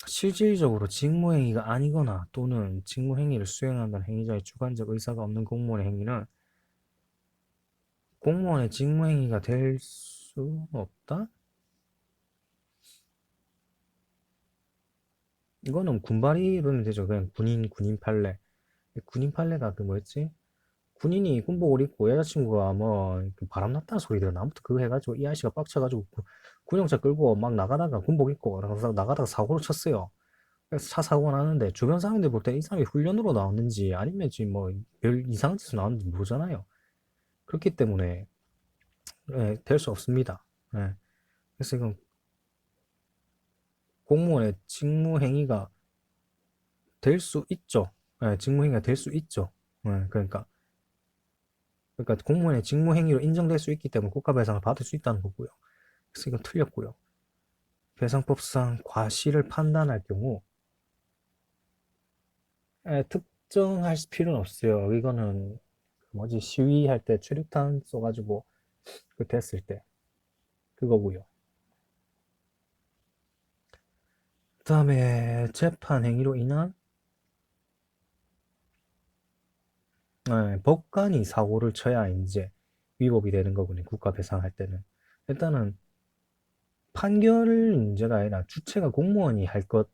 실질적으로 직무행위가 아니거나 또는 직무행위를 수행한다는 행위자의 주관적 의사가 없는 공무원의 행위는 공무원의 직무행위가 될 수 없다? 이거는 군발이면 되죠. 그냥 군인 판례. 군인 판례가 그 뭐였지? 군인이 군복을 입고 여자친구가 뭐그 바람났다는 소리 들어. 아무튼 그거 해가지고 이 아저씨가 빡쳐가지고 군용차 끌고 막 나가다가 군복 입고 나가다가 사고를 쳤어요. 그래서 차 사고가 나는데 주변 사람들 볼 때 이 사람이 훈련으로 나왔는지 아니면 지금 뭐 별 이상한 짓을 나왔는지 모르잖아요. 그렇기 때문에 될 수 없습니다. 예. 그래서 이건 공무원의 직무행위가 될 수 있죠. 직무행위가 될 수 있죠. 그러니까 공무원의 직무행위로 인정될 수 있기 때문에 국가배상을 받을 수 있다는 거고요. 그래서 이건 틀렸고요. 배상법상 과실을 판단할 경우 특정할 필요는 없어요. 이거는 뭐지 시위할 때 최루탄 쏘가지고 그 됐을 때 그거고요. 그 다음에 재판 행위로 인한 법관이 사고를 쳐야 이제 위법이 되는 거군요. 국가 배상할 때는 일단은 판결 문제가 아니라 주체가 공무원이 할 것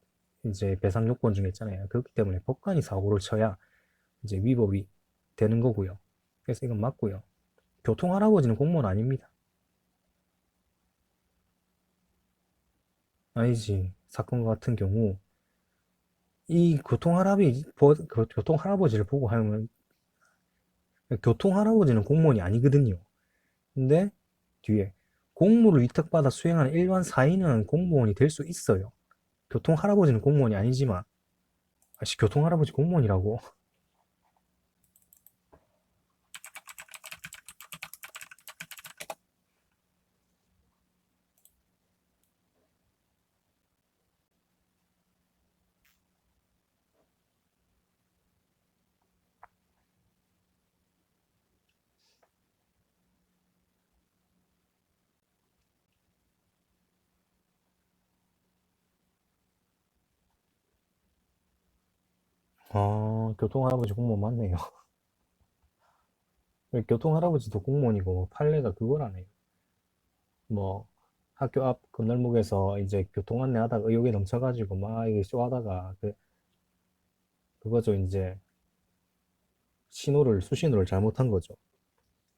이제 배상 요건 중에 있잖아요. 그렇기 때문에 법관이 사고를 쳐야 이제 위법이 되는 거고요. 그래서 이건 맞고요. 교통할아버지는 공무원 아닙니다. 아니지. 사건과 같은 경우 이 교통할아버지를 보고 하면 교통할아버지는 공무원이 아니거든요. 근데 뒤에 공무를 위탁받아 수행하는 일반 사인은 공무원이 될 수 있어요. 교통할아버지는 공무원이 아니지만 아씨 교통할아버지 공무원이라고. 교통할아버지 공무원 맞네요. 교통할아버지도 공무원이고 뭐 판례가 그거라네요. 뭐 학교 앞 건널목에서 이제 교통 안내하다가 의욕에 넘쳐가지고 막 이게 쇼하다가 그거죠. 이제 수신호를 잘못한 거죠.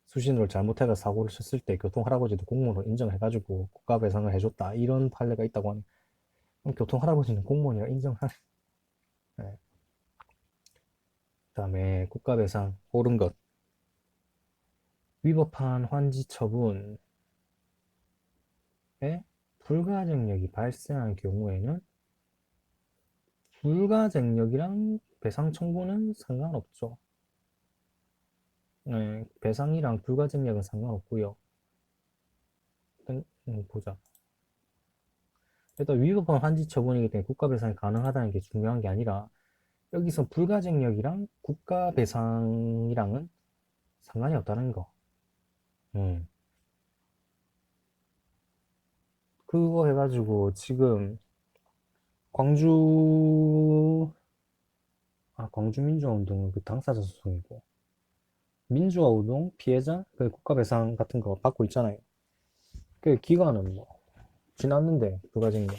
수신호를 잘못해가 사고를 쳤을 때 교통할아버지도 공무원으로 인정해가지고 국가배상을 해줬다 이런 판례가 있다고 하니 그럼 교통할아버지는 공무원이라 인정하네. 네. 그다음에 국가배상 옳은 것 위법한 환지 처분에 불가증력이 발생한 경우에는 불가증력이랑 배상 청구는 상관없죠. 네, 배상이랑 불가증력은 상관없고요. 일단 보자. 일단 위법한 환지 처분이기 때문에 국가 배상이 가능하다는 게 중요한 게 아니라 여기서 불가증력이랑 국가 배상이랑은 상관이 없다는 거. 음. 그거 해가지고 지금 광주 광주 민주화 운동은 그 당사자 소송이고 민주화 운동 피해자 그 국가 배상 같은 거 받고 있잖아요. 그 기간은 뭐 지났는데 불가증력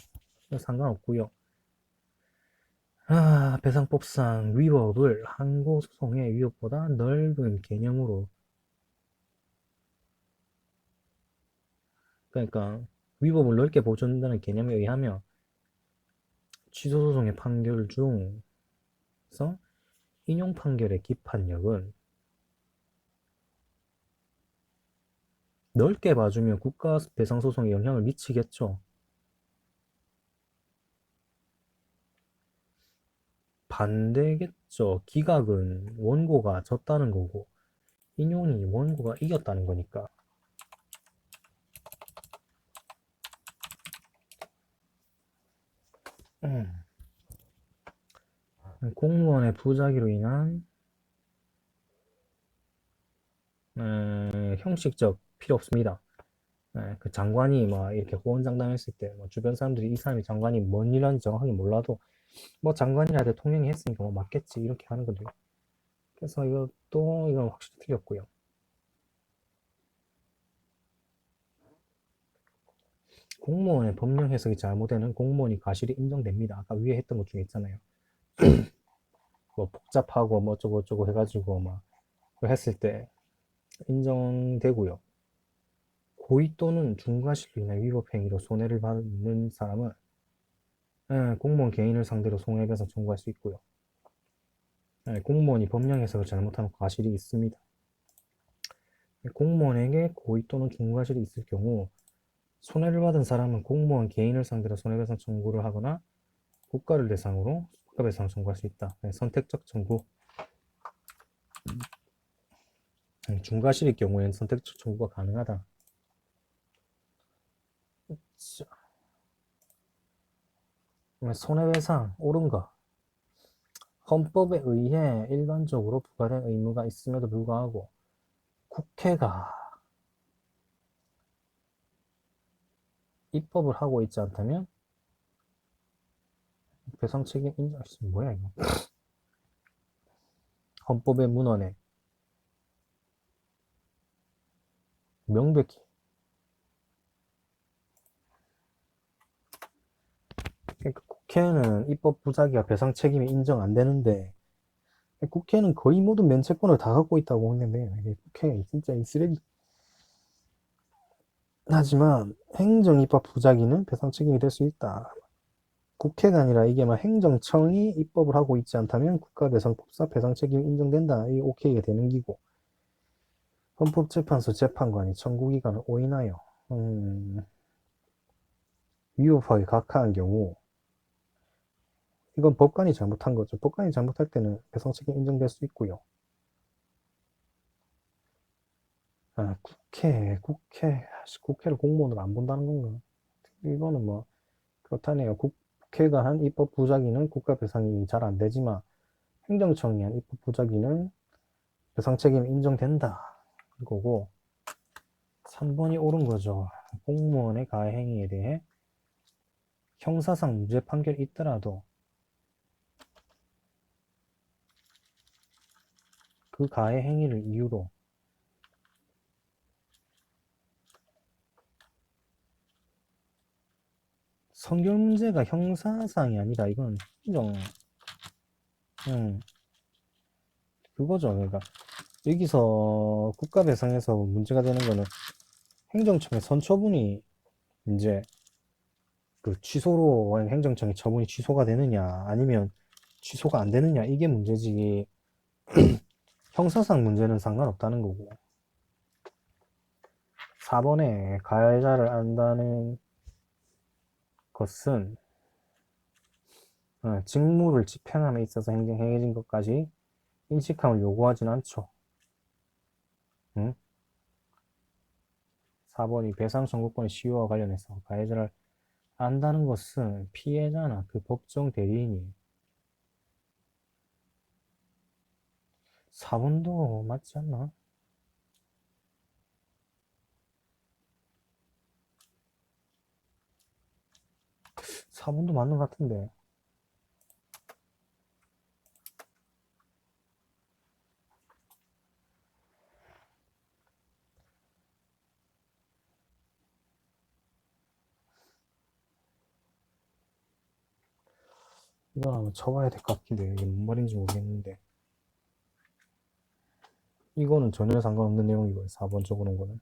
상관없고요. 배상법상 위법을 항고소송의 위법보다 넓은 개념으로 그러니까 위법을 넓게 보존한다는 개념에 의하면 취소소송의 판결 중에서 인용 판결의 기판력은 넓게 봐주면 국가 배상소송에 영향을 미치겠죠. 반대겠죠. 기각은 원고가 졌다는 거고 인용이 원고가 이겼다는 거니까. 공무원의 부작위로 인한 형식적 필요 없습니다. 그 장관이 막 이렇게 호언장담했을 때, 뭐 주변 사람들이 이 사람이 장관이 뭔 일 하는지 정확하게 몰라도, 뭐 장관이라 대통령이 했으니까 뭐 맞겠지, 이렇게 하는 거죠. 그래서 이건 확실히 틀렸고요. 공무원의 법령 해석이 잘못되는 공무원이 과실이 인정됩니다. 아까 위에 했던 것 중에 있잖아요. 뭐 복잡하고 뭐 어쩌고 해가지고 막 했을 때 인정되고요. 고의 또는 중과실로 인한 위법행위로 손해를 받는 사람은 공무원 개인을 상대로 손해배상 청구할 수 있고요. 공무원이 법령 해석을 잘못하는 과실이 있습니다. 공무원에게 고의 또는 중과실이 있을 경우 손해를 받은 사람은 공무원 개인을 상대로 손해배상 청구를 하거나 국가를 대상으로 국가배상 청구할 수 있다. 선택적 청구. 중과실일 경우에는 선택적 청구가 가능하다. 손해배상 옳은 거. 헌법에 의해 일반적으로 부과된 의무가 있음에도 불구하고 국회가 입법을 하고 있지 않다면 배상 책임 인정. 뭐야 이거? 헌법의 문헌에 명백히 그러니까 국회는 입법 부작위와 배상 책임이 인정 안 되는데 국회는 거의 모든 면책권을 다 갖고 있다고 했는데 이게 국회 진짜 이 쓰레기. 하지만 행정입법 부작위는 배상 책임이 될 수 있다. 국회가 아니라 이게 막 행정청이 입법을 하고 있지 않다면 국가배상법상 배상 책임이 인정된다. 이 오케이가 되는 기고. 헌법재판소 재판관이 청구기간을 오인하여 위법하게 각하한 경우 이건 법관이 잘못한 거죠. 법관이 잘못할 때는 배상 책임 인정될 수 있고요. 국회를 공무원으로 안 본다는 건가? 이거는 뭐 그렇다네요. 국회가 한 입법 부작위는 국가 배상이 잘 안 되지만 행정청이 한 입법 부작위는 배상 책임 인정된다. 이거고 3번이 옳은 거죠. 공무원의 가해 행위에 대해 형사상 무죄 판결이 있더라도 그 가해 행위를 이유로 성결 문제가 형사상이 아니라 이건 행정, 그거죠. 그러니까 여기서 국가 배상에서 문제가 되는 거는 행정청의 선처분이 이제 그 취소로 행정청의 처분이 취소가 되느냐 아니면 취소가 안 되느냐 이게 문제지 형사상 문제는 상관없다는 거고 4번에 가해자를 안다는 것은 직무를 집행함에 있어서 행해진 것까지 인식함을 요구하진 않죠. 응? 4번이 배상 청구권의 시효와 관련해서 가해자를 안다는 것은 피해자나 그 법정 대리인이 4번도 맞지 않나? 4번도 맞는 것 같은데 이건 한번 쳐봐야 될 것 같긴 해. 이게 뭔 말인지 모르겠는데 이거는 전혀 상관없는 내용이고요. 4번 적어놓은 거는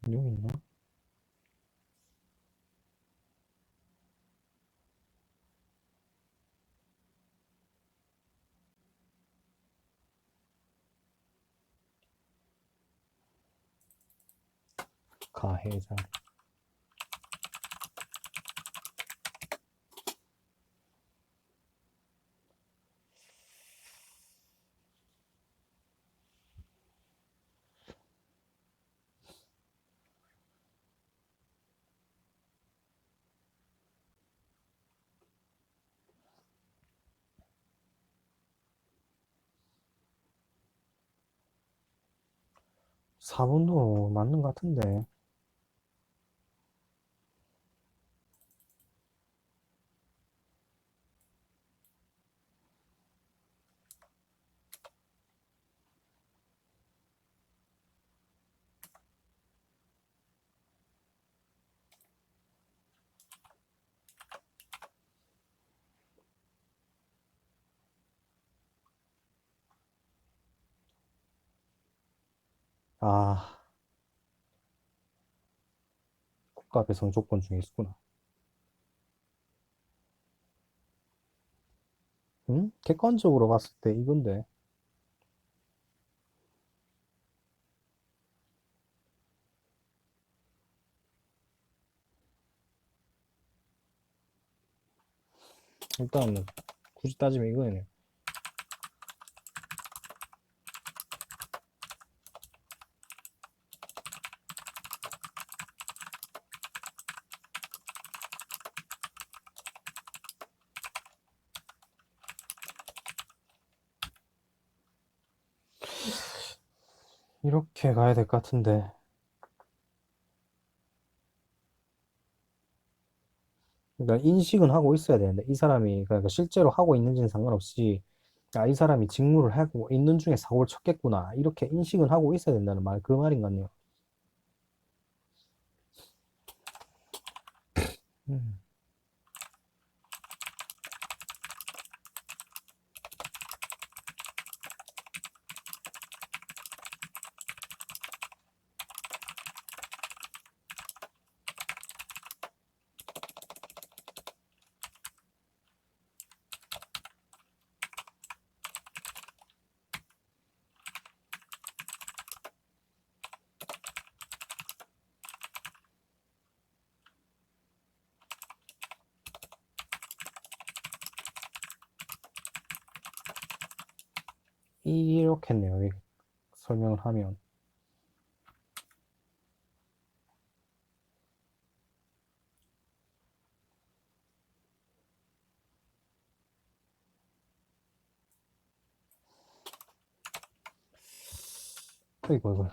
6 있나? 가해자 4번도 맞는 것 같은데 아 국가 배상 조건 중에 있구나. 응? 객관적으로 봤을 때 이건데 일단 뭐 굳이 따지면 이거네. 이렇게 가야 될 것 같은데. 그러니까 인식은 하고 있어야 되는데, 이 사람이, 그러니까 실제로 하고 있는지는 상관없이, 아, 이 사람이 직무를 하고 있는 중에 사고를 쳤겠구나. 이렇게 인식은 하고 있어야 된다는 말, 그 말인 것 같네요. 음. 이렇겠네요. 설명을 하면. 이거.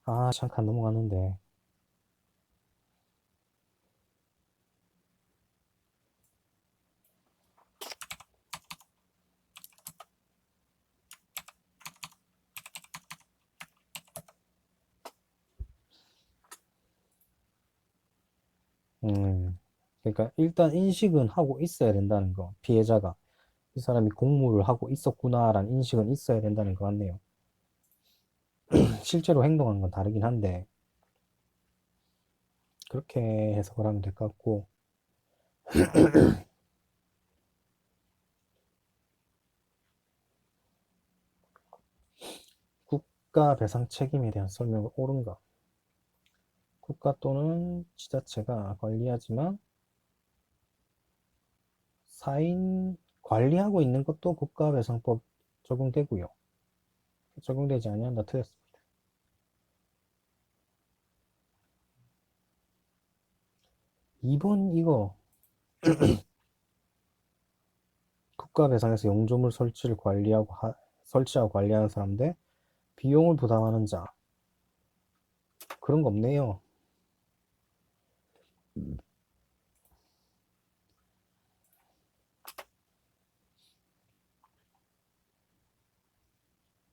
아, 잠깐 넘어갔는데. 그러니까 일단 인식은 하고 있어야 된다는 거. 피해자가. 이 사람이 공무를 하고 있었구나라는 인식은 있어야 된다는 것 같네요. 실제로 행동한 건 다르긴 한데, 그렇게 해석을 하면 될 것 같고, 국가 배상 책임에 대한 설명은 옳은가? 국가 또는 지자체가 관리하지만 사인 관리하고 있는 것도 국가배상법 적용되고요. 적용되지 아니한다 틀렸습니다. 2번 이거 국가배상에서 용조물 설치하고 관리하는 사람 대 비용을 부담하는 자 그런 거 없네요.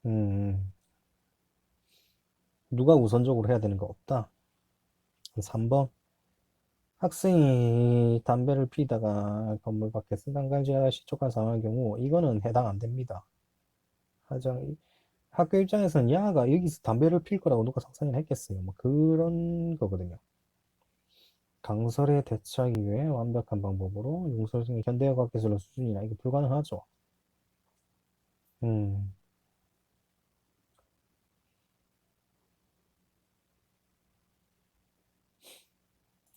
음, 누가 우선적으로 해야 되는 거 없다. 3번 학생이 담배를 피다가 건물 밖에 승강간지하다 실족한 상황의 경우 이거는 해당 안 됩니다. 하장 학교 입장에서는 야가 여기서 담배를 필 거라고 누가 상상을 했겠어요. 뭐 그런 거거든요. 강설에 대처하기 위해 완벽한 방법으로 용설승의 현대과학 기술의 수준이나 이게 불가능하죠. 음,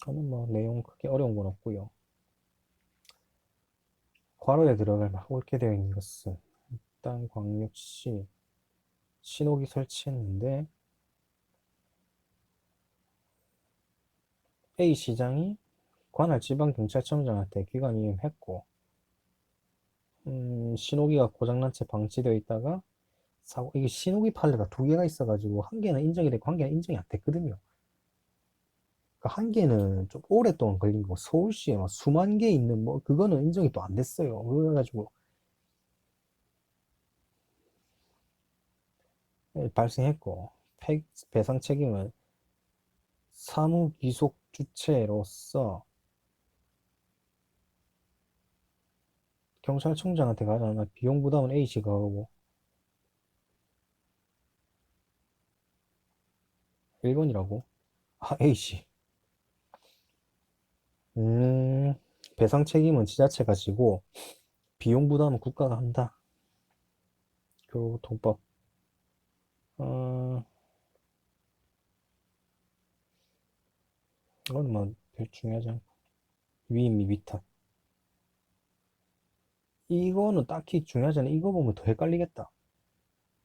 저는 뭐 내용 크게 어려운 건 없고요. 괄호에 들어갈 막 옳게 되어 있는 것은 일단 광역시 신호기 설치했는데 A 시장이 관할 지방경찰청장한테 기관 이임했고 신호기가 고장난 채 방치되어 있다가 사고 이게 신호기 판례가 두 개가 있어가지고 한 개는 인정이 되고 한 개는 인정이 안 됐거든요. 그러니까 한 개는 좀 오랫동안 걸린 거고 서울시에 막 수만 개 있는 뭐 그거는 인정이 또 안 됐어요. 그래가지고 발생했고 배상 책임은 사무 귀속 주체로서 경찰청장한테 가잖아. 비용 부담은 A씨가 하고 1번이라고? 아, A씨. 음, 배상 책임은 지자체가 지고 비용 부담은 국가가 한다. 교통법. 어, 이건 뭐 별 중요하지 않고 위임 및 위탁. 이거는 딱히 중요하지 않아. 이거 보면 더 헷갈리겠다.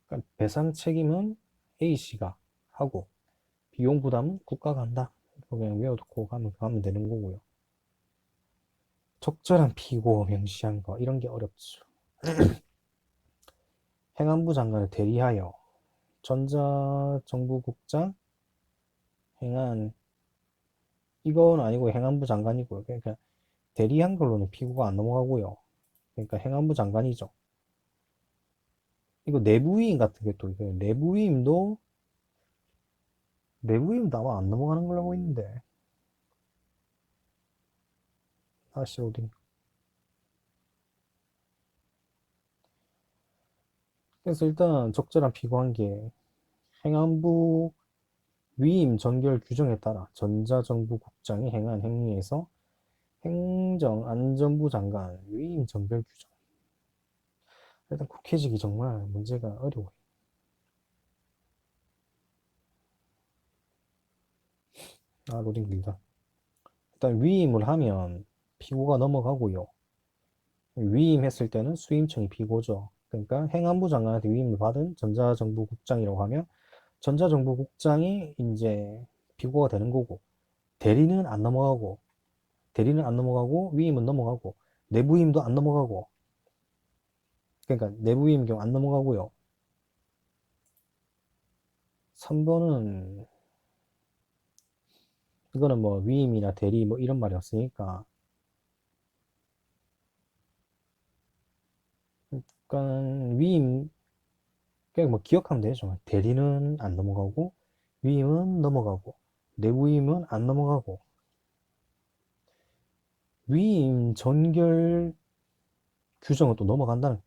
그러니까 배상 책임은 A씨가 하고 비용 부담은 국가가 한다. 이거 그냥 외워두고 가면 되는 거고요. 적절한 피고 명시한 거 이런 게 어렵죠. 행안부 장관을 대리하여 전자정부국장 행안 이건 아니고 행안부 장관이고요. 그러니까 대리한 걸로는 피고가 안 넘어가고요. 그러니까 행안부 장관이죠. 이거 내부위임 같은 게 또 있어요. 내부위임도 아마 안 넘어가는 걸로 알고 있는데. 다시 어디. 그래서 일단 적절한 피고한 게 행안부 위임 전결 규정에 따라 전자정부국장이 행한 행위에서 행정안전부 장관 위임 전결 규정. 일단 국회직이 정말 문제가 어려워요. 아, 로딩 길다. 일단 위임을 하면 피고가 넘어가고요. 위임했을 때는 수임청이 피고죠. 그러니까 행안부 장관한테 위임을 받은 전자정부국장이라고 하면 전자정부국장이 이제 피고가 되는 거고 대리는 안 넘어가고 위임은 넘어가고 내부임도 안 넘어가고 그러니까 내부임 경우 안 넘어가고요. 3번은 이거는 뭐 위임이나 대리 뭐 이런 말이 없으니까 그러니까 위임 그냥 뭐 기억하면 되죠. 대리는 안 넘어가고 위임은 넘어가고 내부임은 안 넘어가고 위임 전결 규정은 또 넘어간다는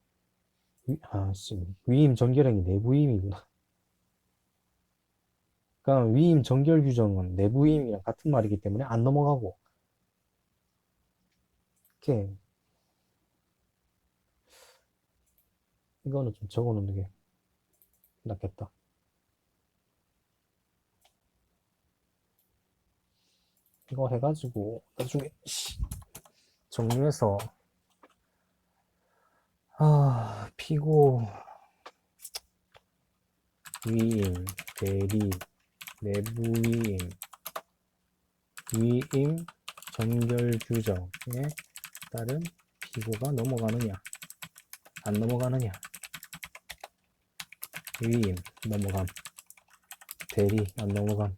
위임 전결행위 내부임이구나. 그러니까 위임 전결 규정은 내부임이랑 같은 말이기 때문에 안 넘어가고 이렇게 이거는 좀 적어놓는 게 낫겠다. 이거 해가지고 나중에 정리해서 피고 위임 대리 내부위임 위임 전결 규정에 따른 피고가 넘어가느냐 안 넘어가느냐 위임 넘어감 대리 안 넘어감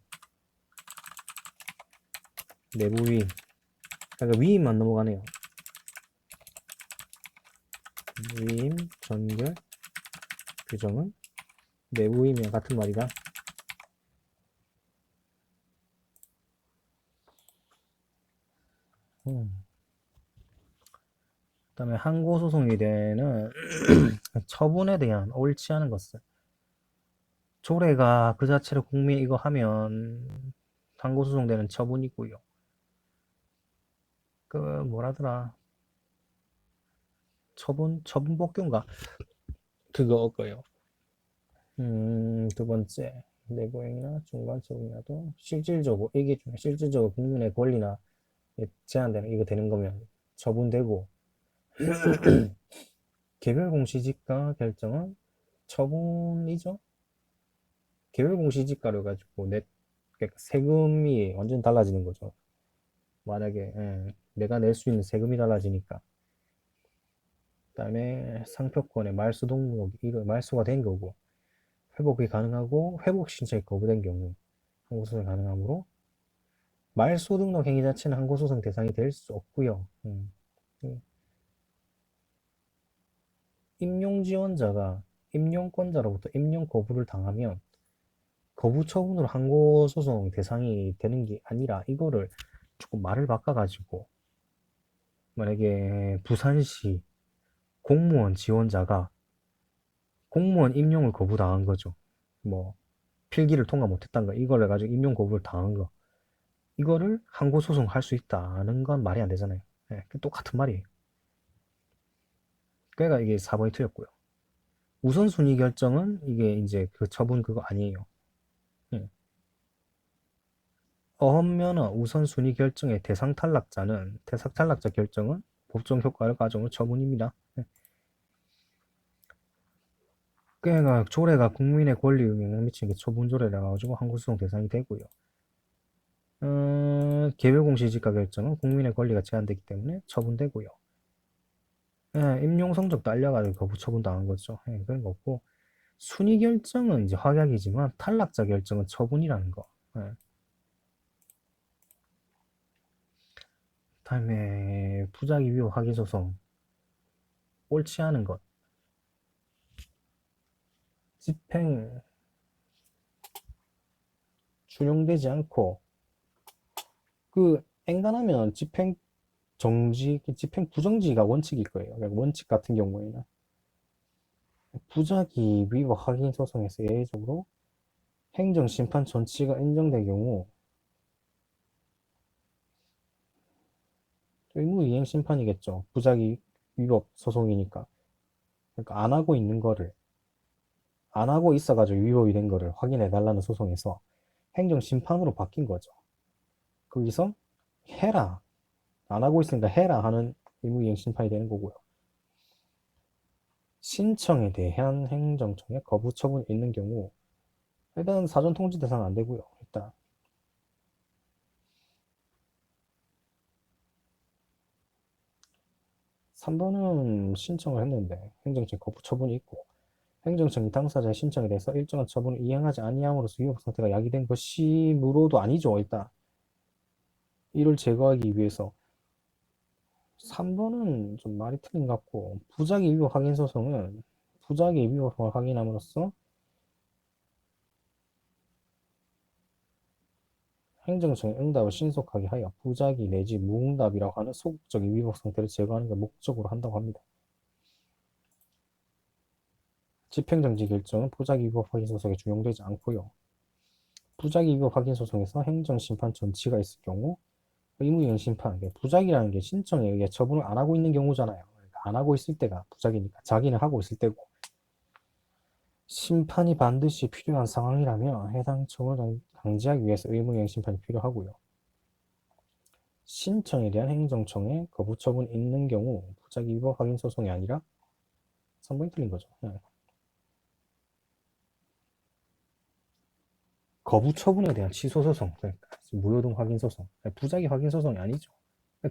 내부위임 그러니까 위임 안 넘어가네요. 위임 전결 규정은 내부임이랑 같은 말이다. 그 다음에 항고소송에 대해는 처분에 대한 옳지 않은 것을 조례가 그 자체로 국민 이거 하면 항고소송되는 처분이고요. 그 뭐라더라 처분법규인가 그거 거요. 두 번째 내부행위나 중간처분이라도 실질적으로 이게 좀 실질적으로 국민의 권리나 제한되는 이거 되는 거면 처분되고 개별 공시지가 결정은 처분이죠. 개별 공시지가를 가지고 그러니까 세금이 완전 달라지는 거죠. 만약에 내가 낼 수 있는 세금이 달라지니까. 그다음에 상표권의 말소 등록 이거 말소가 된 거고 회복이 가능하고 회복 신청이 거부된 경우 항고소송이 가능하므로 말소 등록 행위 자체는 항고소송 대상이 될 수 없고요. 임용 지원자가 임용권자로부터 임용 거부를 당하면 거부 처분으로 항고소송 대상이 되는 게 아니라 이거를 조금 말을 바꿔가지고 만약에 부산시 공무원 지원자가 공무원 임용을 거부당한 거죠. 뭐 필기를 통과 못했다는 거 이걸 해가지고 임용 거부를 당한 거 이거를 항고소송 할 수 있다는 건 말이 안 되잖아요. 네, 똑같은 말이에요. 그러니까 이게 4번이 틀렸고요. 우선순위 결정은 이게 이제 그 처분 그거 아니에요. 네. 어헌면허 우선순위 결정의 대상 탈락자 결정은 법정 효과를 가져오는 처분입니다. 네. 그러니까 조례가 국민의 권리에 영향 미치는 게 처분 조례라 가지고 항고소송 대상이 되고요. 개별공시지가 결정은 국민의 권리가 제한되기 때문에 처분되고요. 임용 성적도 알려가지고 거부 처분당한 거죠. 그런 거 없고, 순위 결정은 이제 확약이지만 탈락자 결정은 처분이라는 거. 다음에 부작위 위호 확인 소송. 옳지 않은 것. 집행 준용되지 않고, 엔간하면 집행 정지, 집행 부정지가 원칙일 거예요. 그러니까 원칙 같은 경우에는 부작위 위법 확인 소송에서 예외적으로 행정심판 전치가 인정될 경우 의무이행 심판이겠죠. 부작위 위법 소송이니까. 그러니까 안 하고 있는 거를 안 하고 있어가지고 위법이 된 거를 확인해 달라는 소송에서 행정심판으로 바뀐 거죠. 거기서 해라. 안 하고 있으니까 해라 하는 의무이행 심판이 되는 거고요. 신청에 대한 행정청의 거부 처분이 있는 경우 일단 사전 통지 대상 안 되고요. 일단 3번은 신청을 했는데 행정청 거부 처분이 있고 행정청이 당사자의 신청에 대해서 일정한 처분을 이행하지 아니함으로써 위법 상태가 야기된 것이므로도 아니죠. 일단 이를 제거하기 위해서 3번은 좀 말이 틀린 것 같고 부작위 위법 확인 소송은 부작위 위법을 확인함으로써 행정청의 응답을 신속하게 하여 부작위 내지 무응답이라고 하는 소극적인 위법 상태를 제거하는 걸 목적으로 한다고 합니다. 집행정지 결정은 부작위 위법 확인 소송에 준용되지 않고요. 부작위 위법 확인 소송에서 행정심판 전치가 있을 경우 의무이행 심판, 부작위라는 게 신청에 의해 처분을 안 하고 있는 경우잖아요. 그러니까 안 하고 있을 때가 부작위니까 자기는 하고 있을 때고 심판이 반드시 필요한 상황이라면 해당 처분을 강제하기 위해서 의무이행 심판이 필요하고요. 신청에 대한 행정청의 거부 처분이 있는 경우 부작위 위법 확인 소송이 아니라 3번이 틀린 거죠. 거부 처분에 대한 취소 소송, 그러니까 무효동 확인 소송, 부작위 확인 소송이 아니죠.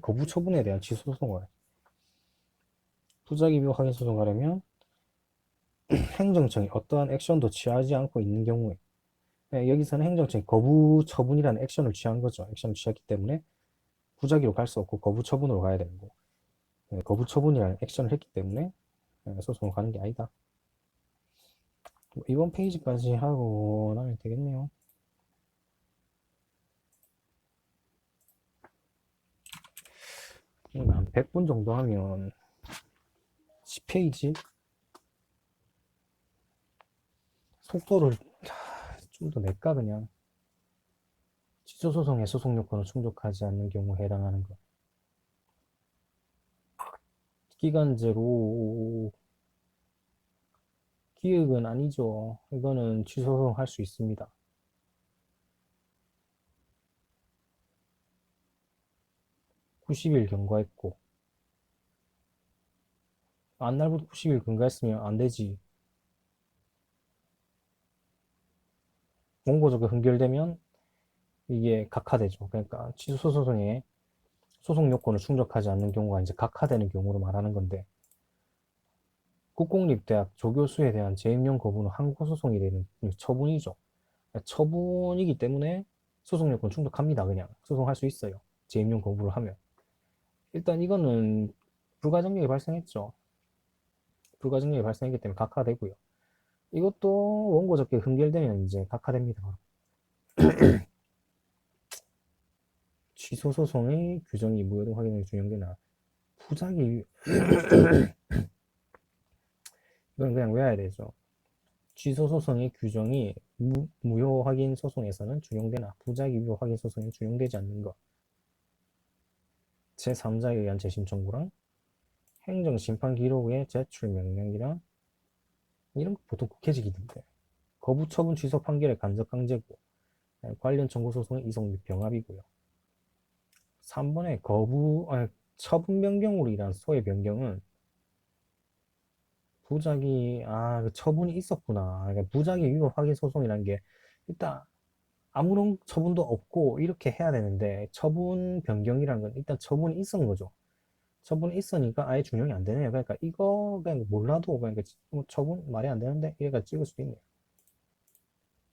거부 처분에 대한 취소 소송을 부작위 위법 확인 소송 하려면 행정청이 어떠한 액션도 취하지 않고 있는 경우에 여기서는 행정청이 거부 처분이라는 액션을 취한 거죠. 액션을 취했기 때문에 부작위로 갈 수 없고 거부 처분으로 가야 되는 거. 거부 처분이라는 액션을 했기 때문에 소송을 가는 게 아니다. 이번 페이지까지 하고 나면 되겠네요. 한 100분 정도 하면 10페이지? 속도를 좀 더 낼까 그냥. 취소소송의 소송 요건을 충족하지 않는 경우에 해당하는 것. 기간제로 기획은 아니죠. 이거는 취소소송 할 수 있습니다. 90일 경과했고 안날부터 90일 경과했으면 안 되지. 원고적이 흥결되면 이게 각하되죠. 그러니까 취소소송에 소송 요건을 충족하지 않는 경우가 이제 각하되는 경우로 말하는 건데 국공립대학 조교수에 대한 재임용 거부는 항고소송이 되는 처분이죠. 처분이기 때문에 소송 요건 충족합니다. 그냥 소송할 수 있어요. 재임용 거부를 하면. 일단 이거는 불가정력이 발생했죠. 불가정력이 발생했기 때문에 각하되고요. 이것도 원고 적게 흥결되면 이제 각하됩니다. 취소 소송의 규정이 무효동 확인에 준용되나 부작위 이건 그냥 외워야 되죠. 취소 소송의 규정이 무효 확인 소송에서는 준용되나 부작위 무효 확인 소송에 준용되지 않는 것. 제3자에 의한 재심 청구랑 행정심판 기록의 제출 명령이랑 이런 거 보통 국회직이던데 거부 처분 취소 판결의 간접 강제고 관련 청구 소송의 이송 및 병합이고요. 3번에 처분 변경으로 인한 소의 변경은 부작위 그 처분이 있었구나. 그러니까 부작위 위법 확인 소송이라는 게 일단 아무런 처분도 없고 이렇게 해야 되는데 처분 변경이라는 건 일단 처분이 있은 거죠. 처분이 있으니까 아예 준용이 안 되네요. 그러니까 이거 그냥 몰라도 그러니까 뭐 처분 말이 안 되는데 이래가 찍을 수도 있네요.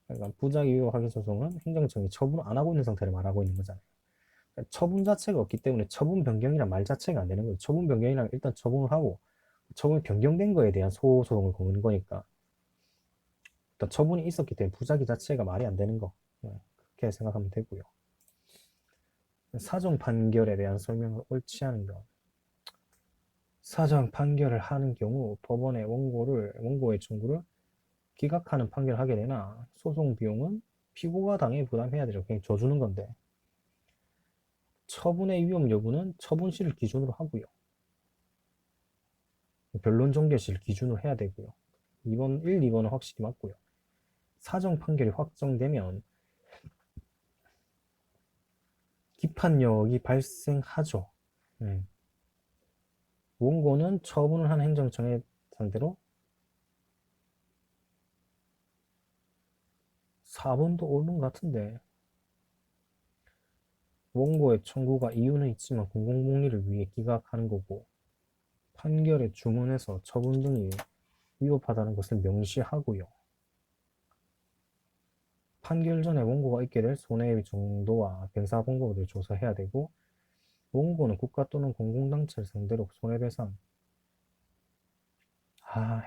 그러니까 부작위 위법 확인 소송은 행정청이 처분 안 하고 있는 상태를 말하고 있는 거잖아요. 그러니까 처분 자체가 없기 때문에 처분 변경이란 말 자체가 안 되는 거예요. 처분 변경이란 일단 처분을 하고 처분이 변경된 거에 대한 소송을 거는 거니까 일단 처분이 있었기 때문에 부작위 자체가 말이 안 되는 거. 그렇게 생각하면 되고요. 사정 판결에 대한 설명을 옳지 않은 것. 사정 판결을 하는 경우 법원의 원고의 청구를 기각하는 판결을 하게 되나 소송 비용은 피고가 당연히 부담해야 되죠. 그냥 줘주는 건데. 처분의 위험 여부는 처분시를 기준으로 하고요. 변론 종결시를 기준으로 해야 되고요. 1, 2번은 확실히 맞고요. 사정 판결이 확정되면 기판력이 발생하죠. 원고는 처분을 한 행정청의 상대로 4번도 옳은 것 같은데 원고의 청구가 이유는 있지만 공공복리를 위해 기각하는 거고 판결에 주문해서 처분 등이 위법하다는 것을 명시하고요. 판결 전에 원고가 있게 될 손해의 정도와 변사본고를 조사해야 되고 원고는 국가 또는 공공단체를 상대로 손해배상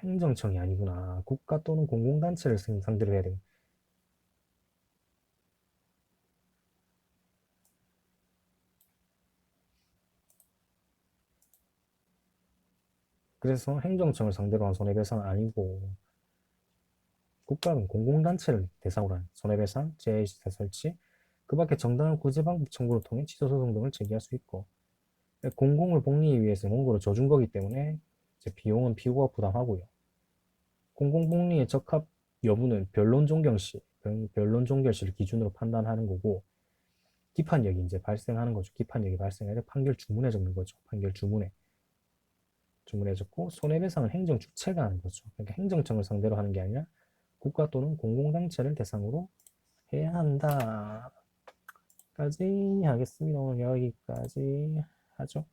행정청이 아니구나. 국가 또는 공공단체를 상대로 해야 돼. 그래서 행정청을 상대로 한 손해배상은 아니고 국가는 공공단체를 대상으로 한 손해배상, 재해시설 설치, 그 밖에 정당한 구제방법 청구를 통해 취소소송 등을 제기할 수 있고 공공을 복리하기 위해서 원고를 줘준 거기 때문에 이제 비용은 피고가 부담하고요. 공공복리의 적합 여부는 변론 종결시를 기준으로 판단하는 거고 기판력이 이제 발생하는 거죠. 기판력이 발생해서 판결 주문에 적는 거죠. 판결 주문에 적고 손해배상은 행정 주체가 하는 거죠. 그러니까 행정청을 상대로 하는 게 아니라 국가 또는 공공단체를 대상으로 해야 한다. 까지 하겠습니다. 오늘 여기까지 하죠.